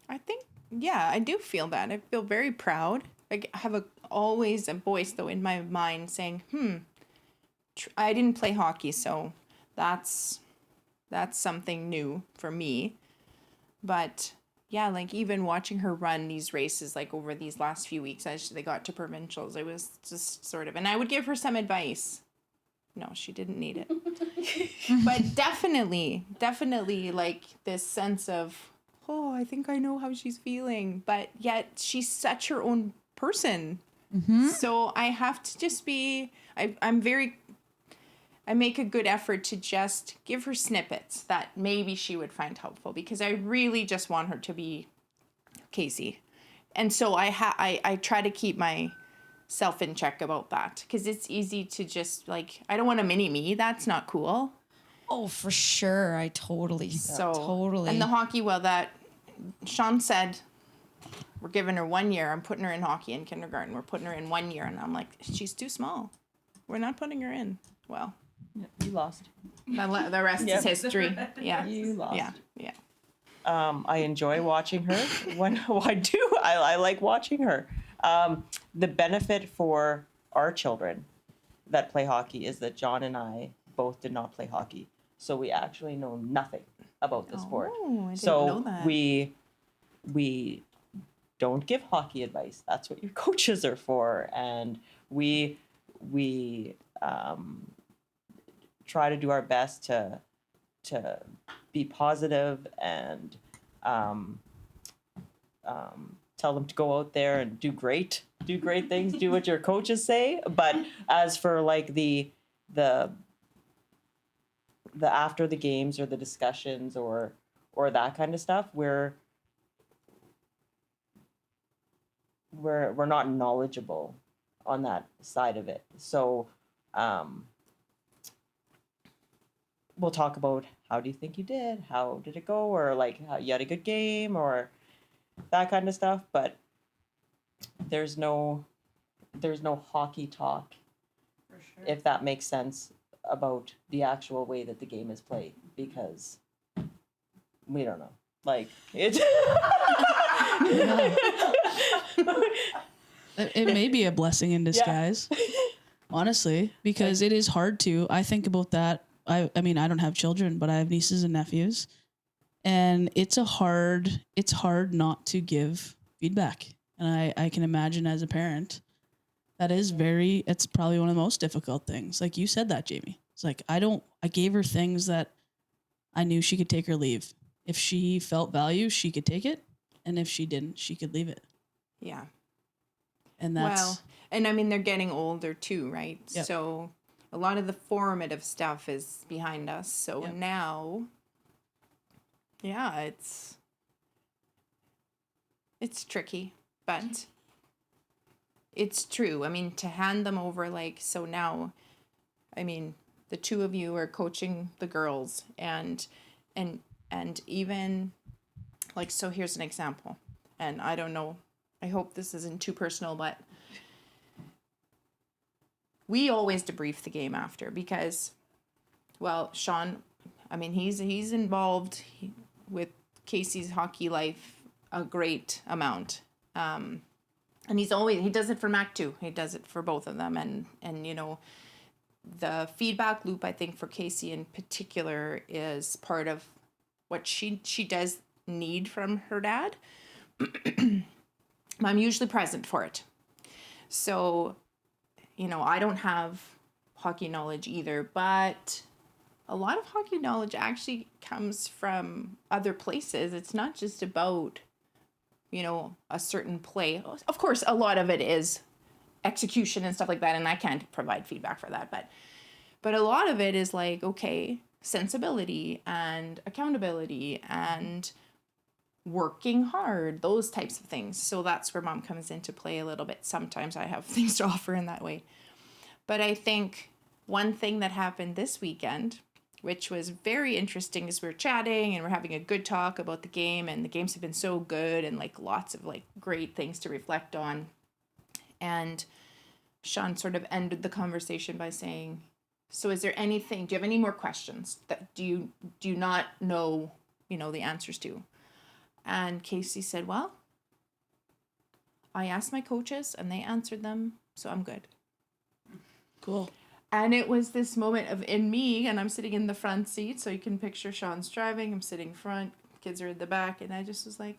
[SPEAKER 5] I think, yeah, I do feel that. I feel very proud. I have always a voice though in my mind saying, I didn't play hockey, so that's something new for me. But yeah, like even watching her run these races, like over these last few weeks as they got to provincials, it was just sort of, and I would give her some advice. No, she didn't need it. But definitely like this sense of, oh, I think I know how she's feeling. But yet she's such her own person. So I have to just be, I make a good effort to just give her snippets that maybe she would find helpful, because I really just want her to be Casey. And so I try to keep myself in check about that, because it's easy to just like, I don't want a mini me. That's not cool.
[SPEAKER 3] Oh, for sure. I totally.
[SPEAKER 5] And the hockey, well, that Sean said, we're giving her 1 year. I'm putting her in hockey in kindergarten. We're putting her in 1 year. And I'm like, she's too small. We're not putting her in. Well,
[SPEAKER 4] You lost.
[SPEAKER 5] the rest is history. Yeah.
[SPEAKER 4] You lost.
[SPEAKER 5] Yeah.
[SPEAKER 4] I enjoy watching her. I like watching her. The benefit for our children that play hockey is that John and I both did not play hockey, so we actually know nothing about the sport.
[SPEAKER 5] Oh, I didn't know that.
[SPEAKER 4] We don't give hockey advice. That's what your coaches are for, and we try to do our best to be positive and tell them to go out there and do great things, do what your coaches say. But as for like the after the games or the discussions or that kind of stuff, we're not knowledgeable on that side of it. So we'll talk about, how do you think you did? How did it go? Or like, how you had a good game, or that kind of stuff. But there's no hockey talk, for sure, if that makes sense, about the actual way that the game is played, because we don't know. Like it.
[SPEAKER 1] It may be a blessing in disguise, honestly, because it is hard to. I think about that. I mean, I don't have children, but I have nieces and nephews, and it's hard not to give feedback. And I can imagine as a parent, it's probably one of the most difficult things. Like you said that, Jaime. It's like, I gave her things that I knew she could take or leave. If she felt value, she could take it. And if she didn't, she could leave it.
[SPEAKER 5] Yeah.
[SPEAKER 1] And that's...
[SPEAKER 5] Well, and I mean, they're getting older too, right?
[SPEAKER 1] Yep.
[SPEAKER 5] So a lot of the formative stuff is behind us. So now, yeah, it's tricky, but it's true. I mean, to hand them over, like, so now, I mean, the two of you are coaching the girls, and even, like, so here's an example, and I don't know, I hope this isn't too personal, but we always debrief the game after, because, well, Sean, I mean, he's involved with Casey's hockey life a great amount. And he does it for Mac too. He does it for both of them. And you know, the feedback loop, I think for Casey in particular, is part of what she does need from her dad. I'm usually present for it. So, you know, I don't have hockey knowledge either, but a lot of hockey knowledge actually comes from other places. It's not just about, you know, a certain play. Of course, a lot of it is execution and stuff like that, and I can't provide feedback for that, but a lot of it is like, okay, sensibility and accountability and working hard, those types of things. So that's where Mom comes into play a little bit. Sometimes I have things to offer in that way. But I think one thing that happened this weekend, which was very interesting, is we were chatting and we're having a good talk about the game, and the games have been so good and like lots of like great things to reflect on. And Sean sort of ended the conversation by saying, so is there anything, do you have any more questions that do you not know, you know, the answers to? And Casey said, well, I asked my coaches and they answered them, so I'm good.
[SPEAKER 1] Cool.
[SPEAKER 5] And it was this moment of in me, and I'm sitting in the front seat, so you can picture Sean's driving, I'm sitting front, kids are in the back, and I just was like,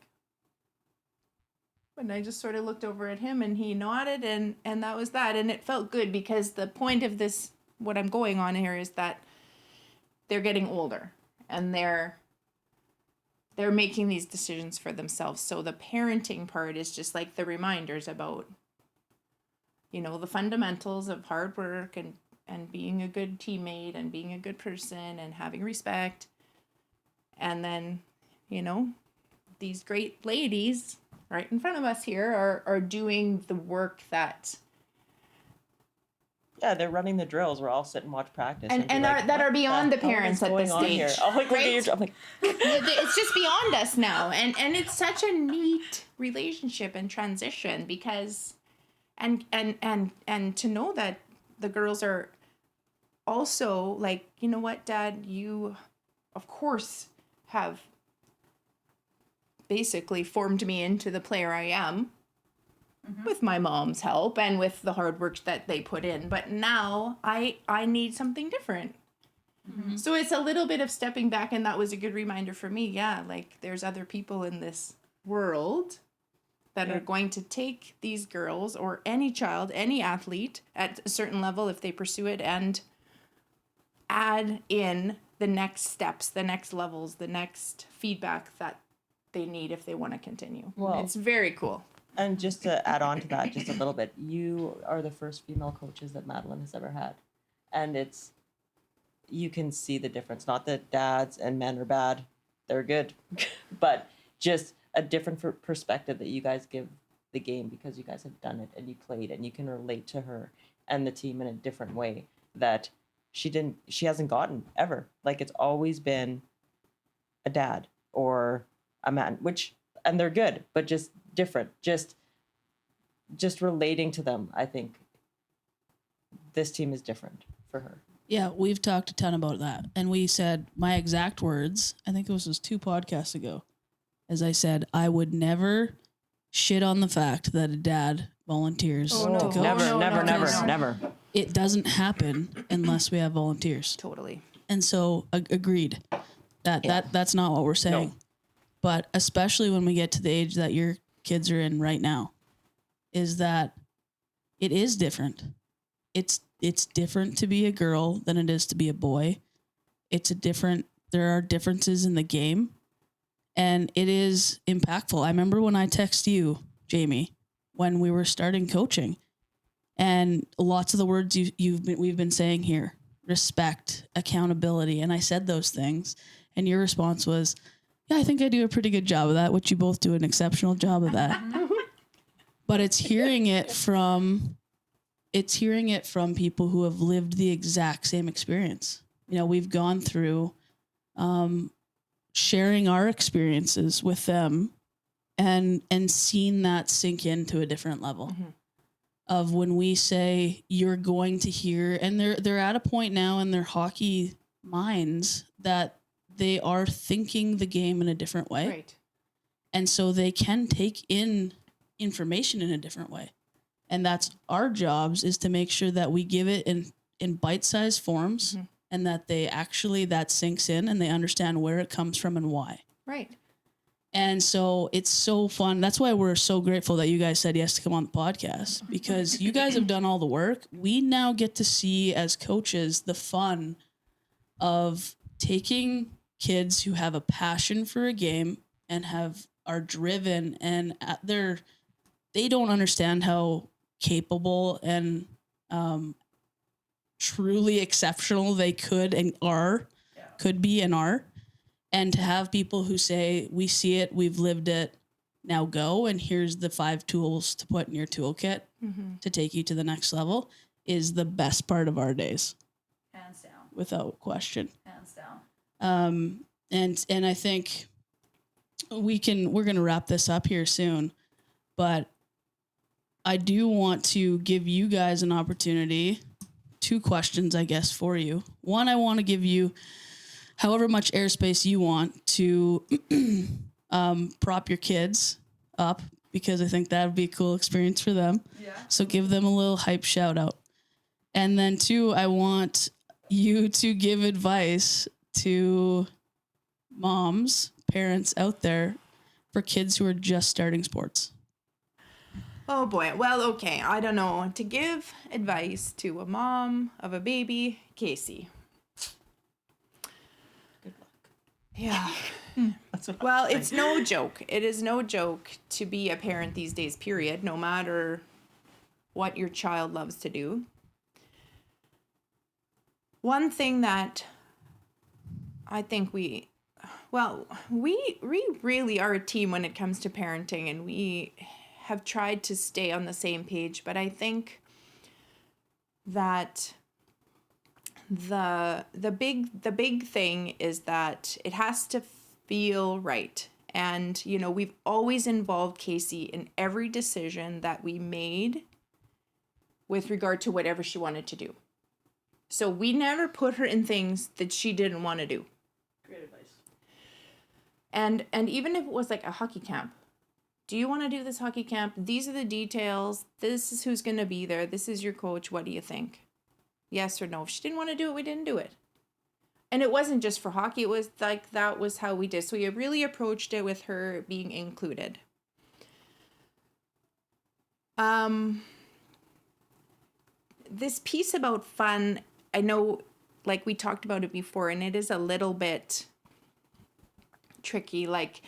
[SPEAKER 5] and I just sort of looked over at him and he nodded, and that was that. And it felt good because the point of this, what I'm going on here, is that they're getting older and they're making these decisions for themselves. So the parenting part is just like the reminders about, you know, the fundamentals of hard work and being a good teammate and being a good person and having respect. And then, you know, these great ladies right in front of us here are doing the work that...
[SPEAKER 4] Yeah, they're running the drills. We're all sit and watch practice.
[SPEAKER 5] And
[SPEAKER 4] be like,
[SPEAKER 5] that are
[SPEAKER 4] "What
[SPEAKER 5] beyond the
[SPEAKER 4] hell is
[SPEAKER 5] parents at
[SPEAKER 4] going
[SPEAKER 5] this
[SPEAKER 4] on here?"
[SPEAKER 5] stage.
[SPEAKER 4] Oh, like, look at
[SPEAKER 5] Right?
[SPEAKER 4] your, I'm like,
[SPEAKER 5] It's just beyond us now. And it's such a neat relationship and transition because... And to know that the girls are also like, you know what, Dad, you, of course, have basically formed me into the player I am with my mom's help and with the hard work that they put in. But now I need something different. So it's a little bit of stepping back, and that was a good reminder for me. Yeah, like there's other people in this world that are going to take these girls or any child, any athlete at a certain level if they pursue it, and add in the next steps, the next levels, the next feedback that they need if they want to continue.
[SPEAKER 4] Well,
[SPEAKER 5] it's very cool.
[SPEAKER 4] and just to add on to that just a little bit, you are the first female coaches that Madeline has ever had. And you can see the difference. Not that dads and men are bad, they're good, but just a different perspective that you guys give the game because you guys have done it and you played and you can relate to her and the team in a different way that she hasn't gotten ever. Like it's always been a dad or a man, and they're good, but just different, just relating to them. I think this team is different for her.
[SPEAKER 1] Yeah, we've talked a ton about that. And we said my exact words, I think it was 2 podcasts ago, as I said, I would never shit on the fact that a dad volunteers to coach.
[SPEAKER 4] Never.
[SPEAKER 1] It doesn't happen unless we have volunteers.
[SPEAKER 5] Totally.
[SPEAKER 1] And so agreed. That's not what we're saying.
[SPEAKER 4] No.
[SPEAKER 1] But especially when we get to the age that your kids are in right now, is that it is different. It's different to be a girl than it is to be a boy. There are differences in the game, and it is impactful. I remember when I texted you, Jaime, when we were starting coaching, and lots of the words we've been saying here, respect, accountability, and I said those things, and your response was, yeah, I think I do a pretty good job of that, which you both do an exceptional job of that. But it's hearing it from people who have lived the exact same experience. You know, we've gone through sharing our experiences with them and seen that sink into a different level of when we say you're going to hear, and they're at a point now in their hockey minds that they are thinking the game in a different way.
[SPEAKER 5] Right.
[SPEAKER 1] And so they can take in information in a different way. And that's our jobs, is to make sure that we give it in bite-sized forms and that that sinks in and they understand where it comes from and why.
[SPEAKER 5] Right.
[SPEAKER 1] And so it's so fun. That's why we're so grateful that you guys said yes to come on the podcast, because you guys have done all the work. We now get to see as coaches the fun of taking kids who have a passion for a game and are driven, and they don't understand how capable and truly exceptional they could be and are. And to have people who say, we see it, we've lived it, now go, and here's the 5 tools to put in your toolkit to take you to the next level, is the best part of our days.
[SPEAKER 3] Hands down.
[SPEAKER 1] Without question.
[SPEAKER 3] Hands down.
[SPEAKER 1] And I think we're going to wrap this up here soon, but I do want to give you guys an opportunity. 2 questions, I guess, for you. One, I want to give you however much airspace you want to prop your kids up because I think that would be a cool experience for them. Yeah. So give them a little hype shout out. And then 2, I want you to give advice to moms, parents out there for kids who are just starting sports.
[SPEAKER 5] Oh boy. Well, okay. I don't know. To give advice to a mom of a baby, Casey.
[SPEAKER 4] Good luck.
[SPEAKER 5] Yeah.
[SPEAKER 4] That's what
[SPEAKER 5] Well, it's no joke. It is no joke to be a parent these days, period, no matter what your child loves to do. One thing that I think we really are a team when it comes to parenting, and we have tried to stay on the same page, but I think that the big thing is that it has to feel right. And, you know, we've always involved Casey in every decision that we made with regard to whatever she wanted to do. So we never put her in things that she didn't want to do.
[SPEAKER 1] Great advice.
[SPEAKER 5] And even if it was like a hockey camp, do you want to do this hockey camp? These are the details. This is who's going to be there. This is your coach. What do you think? Yes or no. If she didn't want to do it, we didn't do it. And it wasn't just for hockey. It was like, that was how we did. So we really approached it with her being included. This piece about fun, I know, like we talked about it before, and it is a little bit tricky. Like,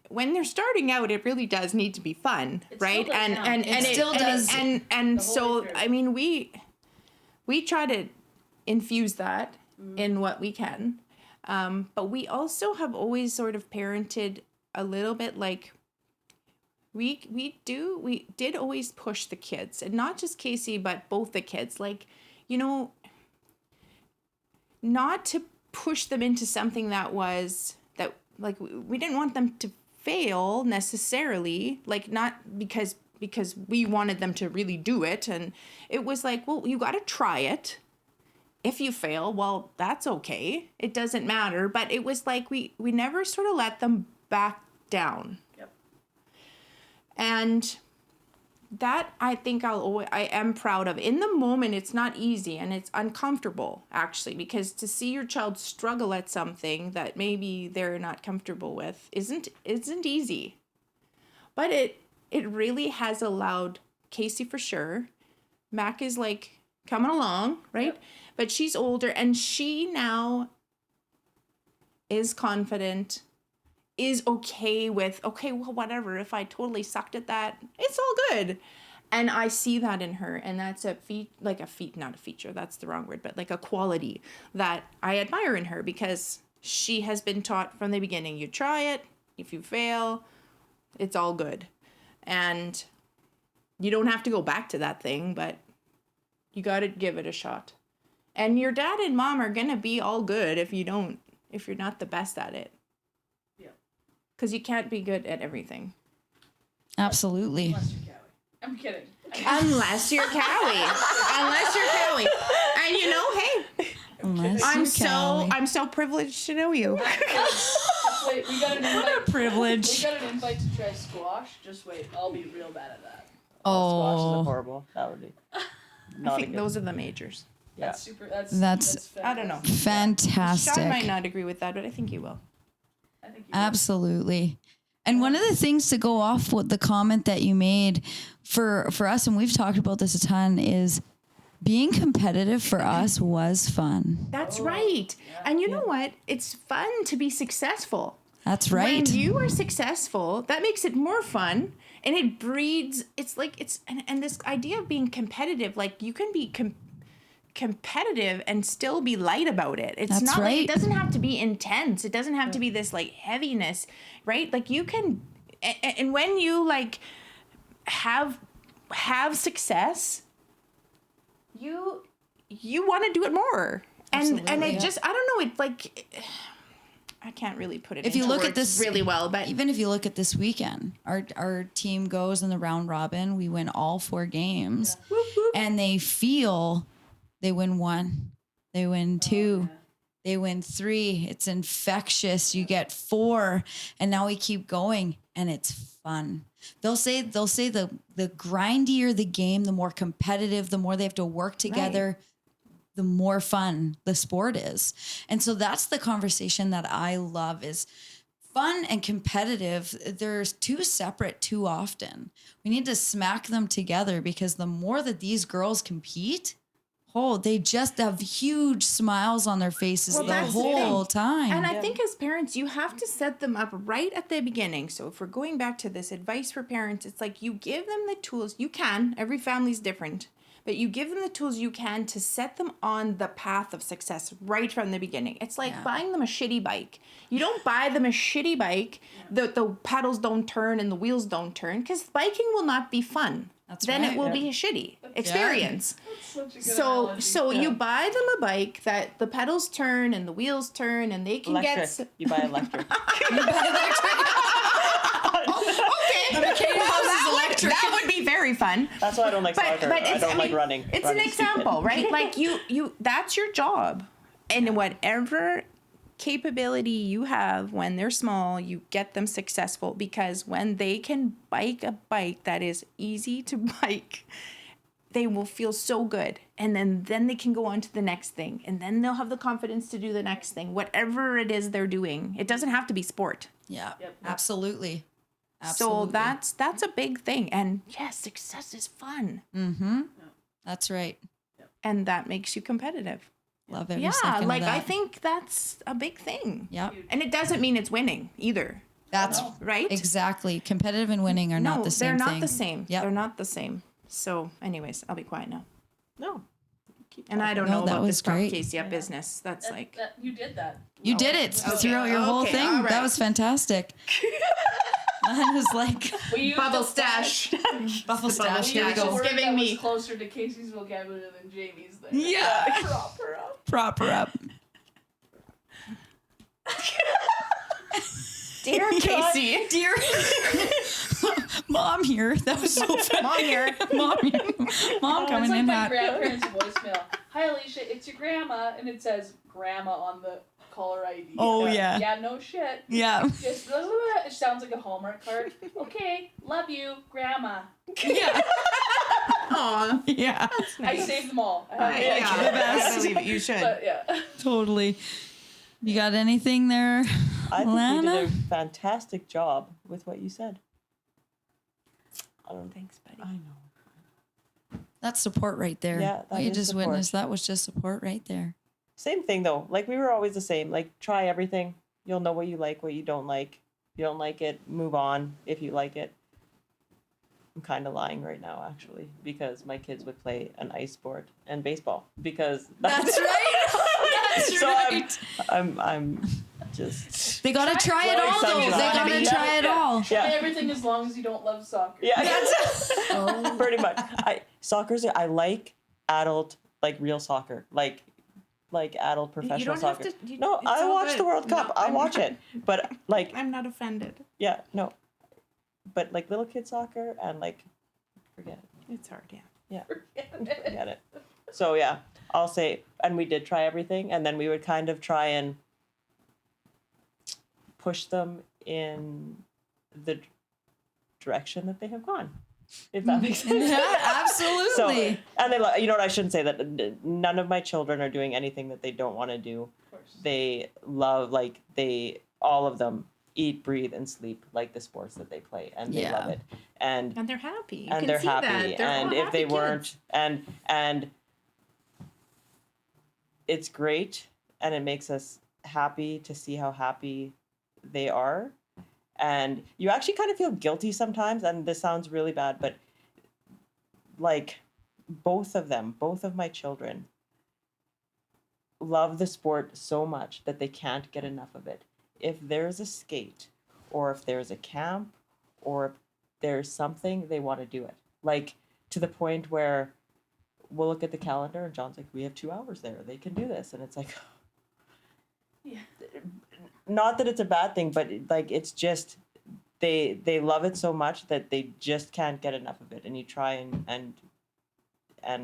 [SPEAKER 5] when they're starting out, it really does need to be fun, right? And
[SPEAKER 3] It still does.
[SPEAKER 5] And so, I mean, we try to infuse that in what we can, but we also have always sort of parented a little bit like we did always push the kids, and not just Casey, but both the kids. Like, you know, not to push them into something that like we didn't want them to fail necessarily, like not because we wanted them to really do it. And it was like, well, you got to try it. If you fail, well, that's okay. It doesn't matter. But it was like we never sort of let them back down.
[SPEAKER 1] Yep.
[SPEAKER 5] And that I think I am proud of. In the moment, it's not easy and it's uncomfortable, actually, because to see your child struggle at something that maybe they're not comfortable with isn't easy. But it really has allowed Casey, for sure. Mac is like coming along, right? Yep. But she's older, and she now is confident, is okay with, okay, well, whatever. If I totally sucked at that, it's all good. And I see that in her. And that's not a feature, that's the wrong word, but like a quality that I admire in her, because she has been taught from the beginning, you try it. If you fail, it's all good. And you don't have to go back to that thing, but you got to give it a shot. And your dad and mom are going to be all good if you're not the best at it. Because you can't be good at everything.
[SPEAKER 3] Absolutely.
[SPEAKER 1] Unless you're Cowie. I'm kidding.
[SPEAKER 5] Unless you're Cowie. Unless you're Cowie. And you know, hey, I'm so privileged to know you.
[SPEAKER 1] Just wait, we got an invite.
[SPEAKER 3] What a privilege.
[SPEAKER 1] We got an invite to try squash. Just wait, I'll be real bad at that.
[SPEAKER 4] Squash
[SPEAKER 3] Oh,
[SPEAKER 4] is horrible. That would be.
[SPEAKER 5] I think those are the majors.
[SPEAKER 4] Yeah.
[SPEAKER 1] That's super.
[SPEAKER 3] That's
[SPEAKER 5] I don't know.
[SPEAKER 3] fantastic.
[SPEAKER 5] Sean might not agree with that, but I think you will.
[SPEAKER 1] I think you
[SPEAKER 3] Absolutely. And one of the things to go off with the comment that you made for us, and we've talked about this a ton, is being competitive for us was fun.
[SPEAKER 5] That's right. Yeah. And you know what? It's fun to be successful.
[SPEAKER 3] That's right.
[SPEAKER 5] When you are successful, that makes it more fun. And it breeds, it's like, and this idea of being competitive, like you can be competitive and still be light about it. It's
[SPEAKER 3] That's
[SPEAKER 5] not
[SPEAKER 3] right.
[SPEAKER 5] like, it doesn't have to be intense. It doesn't have to be this like heaviness, right? Like you can, and when you like have success, you want to do it more.
[SPEAKER 3] Absolutely,
[SPEAKER 5] And it just, I don't know, it's like, I can't really put it
[SPEAKER 3] If you
[SPEAKER 5] into
[SPEAKER 3] look at
[SPEAKER 5] words
[SPEAKER 3] this
[SPEAKER 5] really well, but
[SPEAKER 3] even if you look at this weekend, our team goes in the round robin. We win all 4 games,
[SPEAKER 5] whoop, whoop.
[SPEAKER 3] and they win 1, they win 2, They win 3. It's infectious. You get 4, and now we keep going, and it's fun. They'll say the grindier the game, the more competitive, the more they have to work together, the more fun the sport is. And so that's the conversation that I love is fun and competitive. There's too separate too often. We need to smack them together because the more that these girls compete, they just have huge smiles on their faces the whole time.
[SPEAKER 5] And I think as parents, you have to set them up right at the beginning. So if we're going back to this advice for parents, it's like you give them the tools. You can. Every family's different. But you give them the tools you can to set them on the path of success right from the beginning. It's like buying them a shitty bike. You don't buy them a shitty bike, the pedals don't turn and the wheels don't turn, because biking will not be fun. Then it will be a shitty experience. So you buy them a bike that the pedals turn and the wheels turn and they can
[SPEAKER 4] Electric. You buy electric.
[SPEAKER 5] That would be very fun.
[SPEAKER 4] That's why I don't like soccer. I don't like running.
[SPEAKER 5] It's an
[SPEAKER 4] Running's
[SPEAKER 5] example,
[SPEAKER 4] stupid.
[SPEAKER 5] right? Like you that's your job. And whatever capability you have when they're small, you get them successful, because when they can bike a bike that is easy to bike, they will feel so good. And then they can go on to the next thing. And then they'll have the confidence to do the next thing, whatever it is they're doing. It doesn't have to be sport.
[SPEAKER 3] Yeah, absolutely.
[SPEAKER 5] So that's a big thing. And yes, success is fun.
[SPEAKER 3] Mm-hmm. That's right.
[SPEAKER 5] And that makes you competitive.
[SPEAKER 3] Love every second of
[SPEAKER 5] like
[SPEAKER 3] that.
[SPEAKER 5] I think that's a big thing.
[SPEAKER 3] Yep.
[SPEAKER 5] And it doesn't mean it's winning either.
[SPEAKER 3] That's
[SPEAKER 5] right.
[SPEAKER 3] Exactly. Competitive and winning are not the same thing.
[SPEAKER 5] They're not the same.
[SPEAKER 3] Yep.
[SPEAKER 5] They're not the same. So anyways, I'll be quiet now.
[SPEAKER 4] No.
[SPEAKER 5] And I don't know
[SPEAKER 3] that
[SPEAKER 5] about
[SPEAKER 3] was
[SPEAKER 5] this Prop
[SPEAKER 3] great.
[SPEAKER 5] Casey up business. That's like
[SPEAKER 1] You did that.
[SPEAKER 3] You did it throughout your whole
[SPEAKER 5] Okay,
[SPEAKER 3] thing.
[SPEAKER 5] all right.
[SPEAKER 3] That was fantastic. I was like,
[SPEAKER 5] bubble stash.
[SPEAKER 3] Bubble stash. Here we
[SPEAKER 5] stash.
[SPEAKER 3] go.
[SPEAKER 5] It's giving me
[SPEAKER 1] closer to Casey's vocabulary than Jamie's there.
[SPEAKER 3] Yeah.
[SPEAKER 1] Prop her up.
[SPEAKER 3] Prop her up.
[SPEAKER 5] Dear Casey.
[SPEAKER 3] Dear Mom here. That was so funny.
[SPEAKER 5] Mom here.
[SPEAKER 3] Mom here. Mom coming
[SPEAKER 1] It's like
[SPEAKER 3] in
[SPEAKER 1] my
[SPEAKER 3] hot.
[SPEAKER 1] grandparents' voicemail. Hi Alicia, it's your grandma, and it says grandma on the caller ID.
[SPEAKER 3] Oh, yeah.
[SPEAKER 1] Yeah, no shit.
[SPEAKER 3] Yeah.
[SPEAKER 1] Just it sounds like a Hallmark card. Okay, love you, grandma.
[SPEAKER 3] Yeah.
[SPEAKER 5] Aw.
[SPEAKER 3] Yeah.
[SPEAKER 1] I saved them all.
[SPEAKER 5] The best. I believe it. You should.
[SPEAKER 1] But yeah.
[SPEAKER 3] Totally. You got anything there,
[SPEAKER 4] I think
[SPEAKER 3] Lana?
[SPEAKER 4] you did a fantastic job with what you said.
[SPEAKER 5] Thanks, buddy.
[SPEAKER 4] I know.
[SPEAKER 3] That's support right there.
[SPEAKER 4] Yeah, that
[SPEAKER 3] what you
[SPEAKER 4] is
[SPEAKER 3] just
[SPEAKER 4] support.
[SPEAKER 3] witnessed, that was just support right there.
[SPEAKER 4] Same thing though. Like we were always the same. Like try everything. You'll know what you like, what you don't like. If you don't like it, move on. If you like it. I'm kind of lying right now actually, because my kids would play an ice sport and baseball because
[SPEAKER 3] That's right. That's
[SPEAKER 4] so
[SPEAKER 3] right.
[SPEAKER 4] I'm just
[SPEAKER 3] They gotta try it all though. They gotta
[SPEAKER 4] Yeah.
[SPEAKER 3] try it all.
[SPEAKER 1] Try everything as long as you don't love soccer.
[SPEAKER 4] yeah. Pretty much. I like adult, like real soccer, like adult professional soccer. No,
[SPEAKER 5] it's
[SPEAKER 4] I
[SPEAKER 5] all
[SPEAKER 4] watch
[SPEAKER 5] good.
[SPEAKER 4] the World Cup.
[SPEAKER 5] No,
[SPEAKER 4] I'll
[SPEAKER 5] I'm
[SPEAKER 4] watch
[SPEAKER 5] not-
[SPEAKER 4] it, but like
[SPEAKER 5] I'm not offended.
[SPEAKER 4] yeah, no, but like little kid soccer and like forget it.
[SPEAKER 5] It's hard, yeah.
[SPEAKER 4] Yeah, forget it. So yeah, I'll say, and we did try everything, and then we would kind of try and push them in the direction that they have gone, if that makes sense.
[SPEAKER 3] Yeah,
[SPEAKER 4] So,
[SPEAKER 3] absolutely.
[SPEAKER 4] and they, you know what, I shouldn't say that none of my children are doing anything that they don't want to do. They love, like all of them eat, breathe, and sleep like the sports that they play, and they love it. And
[SPEAKER 5] they're happy. You
[SPEAKER 4] and
[SPEAKER 5] can
[SPEAKER 4] they're
[SPEAKER 5] see
[SPEAKER 4] happy.
[SPEAKER 5] that. They're
[SPEAKER 4] And
[SPEAKER 5] all
[SPEAKER 4] if
[SPEAKER 5] happy
[SPEAKER 4] they
[SPEAKER 5] kids.
[SPEAKER 4] weren't, and it's great, and it makes us happy to see how happy they are. And you actually kind of feel guilty sometimes, and this sounds really bad, but like both of my children love the sport so much that they can't get enough of it. If there's a skate, or if there's a camp, or if there's something, they want to do it. Like to the point where we'll look at the calendar and John's like, we have 2 hours there. They can do this. And it's like,
[SPEAKER 1] Yeah.
[SPEAKER 4] not that it's a bad thing, but like, it's just, they love it so much that they just can't get enough of it. And you try and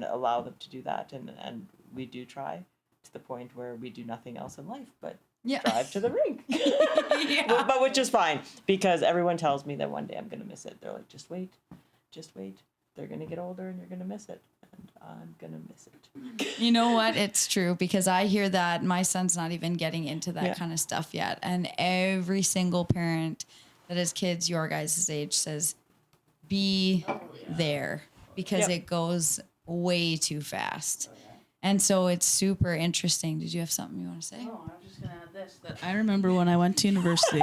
[SPEAKER 4] allow them to do that. And we do try to to the point where we do nothing else in life but
[SPEAKER 3] Yeah.
[SPEAKER 4] drive to the rink.
[SPEAKER 3] Yeah.
[SPEAKER 4] But which is fine because everyone tells me that one day I'm going to miss it. They're like, just wait. They're going to get older and you're going to miss it. And I'm going to miss it.
[SPEAKER 3] You know what? It's true because I hear that my son's not even getting into that
[SPEAKER 4] Yeah.
[SPEAKER 3] kind of stuff yet. And every single parent that has kids your guys' age says, be there because
[SPEAKER 4] Yep.
[SPEAKER 3] it goes way too fast. And so it's super interesting. Did you have something you want to say?
[SPEAKER 1] Oh, I'm just gonna add this. That I remember when I went to university.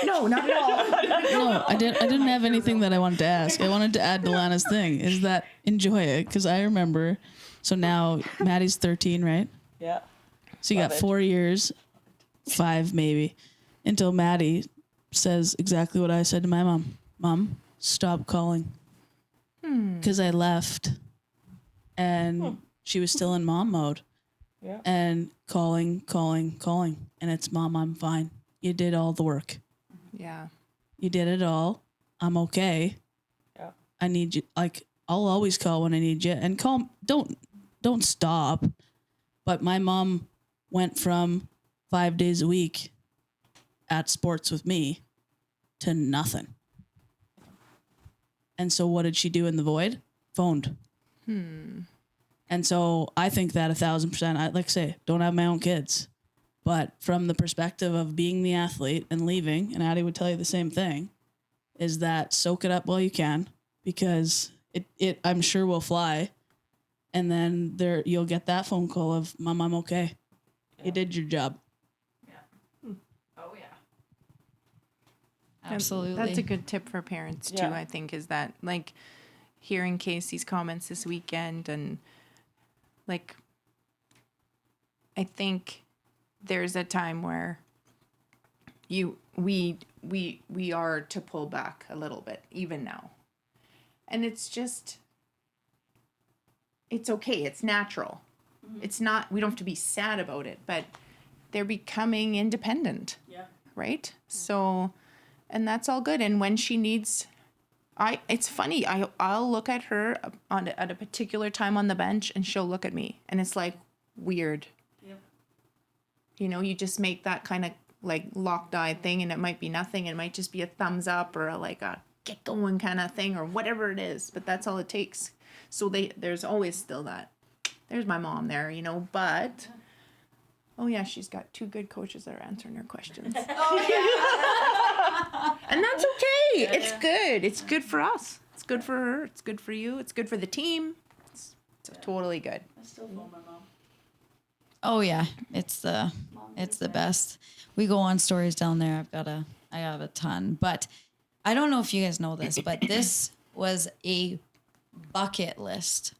[SPEAKER 5] No, not at all.
[SPEAKER 1] No, I didn't have anything that I wanted to ask. I wanted to add to Lana's thing. Is that enjoy it because I remember. So now Maddie's 13, right?
[SPEAKER 4] Yeah.
[SPEAKER 1] So you
[SPEAKER 4] Love
[SPEAKER 1] got
[SPEAKER 4] it.
[SPEAKER 1] 4 years, 5 maybe, until Maddie says exactly what I said to my mom. Mom, stop calling. Because I left, and she was still in mom mode.
[SPEAKER 4] Yeah.
[SPEAKER 1] And calling, and it's Mom, I'm fine. You did all the work.
[SPEAKER 5] Yeah.
[SPEAKER 1] You did it all. I'm okay.
[SPEAKER 4] Yeah.
[SPEAKER 1] I need you. Like, I'll always call when I need you, and call. Don't stop. But my mom went from 5 days a week at sports with me to nothing. And so what did she do in the void? Phoned. And so I think that 1,000%, I like I say, don't have my own kids. But from the perspective of being the athlete and leaving, and Addie would tell you the same thing, is that soak it up while you can because it I'm sure will fly. And then you'll get that phone call of, Mom, I'm okay. You did your job.
[SPEAKER 3] Oh, yeah. Absolutely.
[SPEAKER 5] That's a good tip for parents too,
[SPEAKER 4] Yeah.
[SPEAKER 5] I think, is that like hearing Casey's comments this weekend and like I think there's a time where we are to pull back a little bit even now. And it's just it's okay, it's natural. It's not we don't have to be sad about it, but they're becoming independent.
[SPEAKER 1] Yeah.
[SPEAKER 5] Right? So and that's all good. And when she needs it's funny. I'll look at her at a particular time on the bench and she'll look at me and it's like weird.
[SPEAKER 1] Yep.
[SPEAKER 5] You know, you just make that kind of like locked eye thing and it might be nothing. It might just be a thumbs up or like a get going kind of thing or whatever it is. But that's all it takes. So there's always still that. There's my mom there, you know, but oh yeah, she's got 2 good coaches that are answering her questions. And that's okay. It's good. It's good for us. It's good for her. It's good for you. It's good for the team. It's totally good.
[SPEAKER 1] I still phone my mom.
[SPEAKER 3] Oh yeah, it's the best. We go on stories down there. I have a ton, but I don't know if you guys know this, but this was a bucket list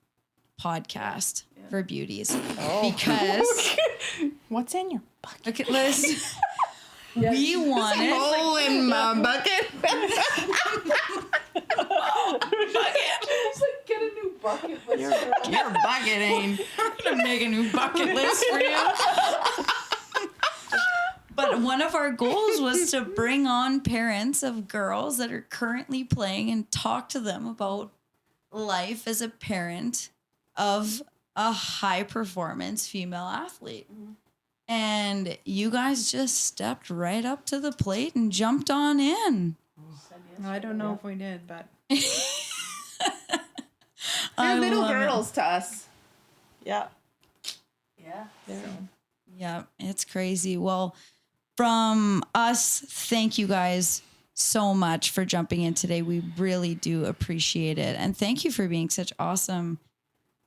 [SPEAKER 3] podcast for Beauties because
[SPEAKER 5] What's in your bucket?
[SPEAKER 3] bucket list. We wanted
[SPEAKER 5] Oh, in my bucket.
[SPEAKER 1] It's like, get a new bucket list.
[SPEAKER 5] Your bucket ain't.
[SPEAKER 3] We're gonna make a new bucket list for you. But one of our goals was to bring on parents of girls that are currently playing and talk to them about life as a parent of a high performance female athlete. And you guys just stepped right up to the plate and jumped on in.
[SPEAKER 5] I don't know if we did, but
[SPEAKER 3] I
[SPEAKER 5] they're little
[SPEAKER 3] love it.
[SPEAKER 5] girls to us.
[SPEAKER 4] Yeah.
[SPEAKER 1] Yeah.
[SPEAKER 3] Yeah, it's crazy. Well, from us, thank you guys so much for jumping in today. We really do appreciate it. And thank you for being such awesome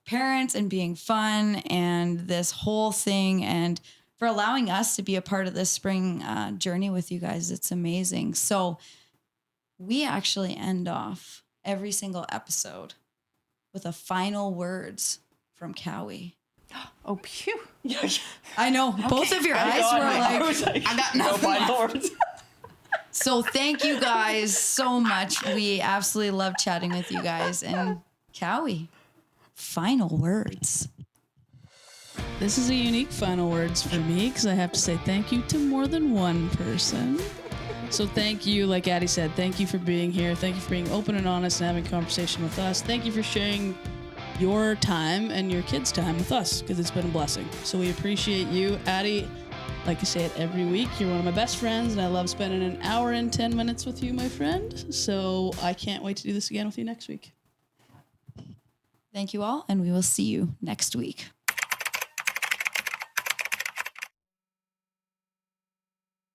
[SPEAKER 3] parents and being fun and this whole thing and for allowing us to be a part of this spring journey with you guys. It's amazing. So we actually end off every single episode with a final words from Cowie.
[SPEAKER 5] Oh, pew.
[SPEAKER 3] I know both of your eyes were like,
[SPEAKER 5] I got
[SPEAKER 4] No
[SPEAKER 5] nothing.
[SPEAKER 4] final words.
[SPEAKER 3] so thank you guys so much. We absolutely love chatting with you guys. And Cowie, final words.
[SPEAKER 1] This is a unique final words for me because I have to say thank you to more than one person. So thank you, like Addie said, thank you for being here. Thank you for being open and honest and having a conversation with us. Thank you for sharing your time and your kids' time with us, because it's been a blessing. So we appreciate you. Addie, like I say it every week, you're one of my best friends, and I love spending an hour and 10 minutes with you, my friend. So I can't wait to do this again with you next week.
[SPEAKER 3] Thank you all, and we will see you next week.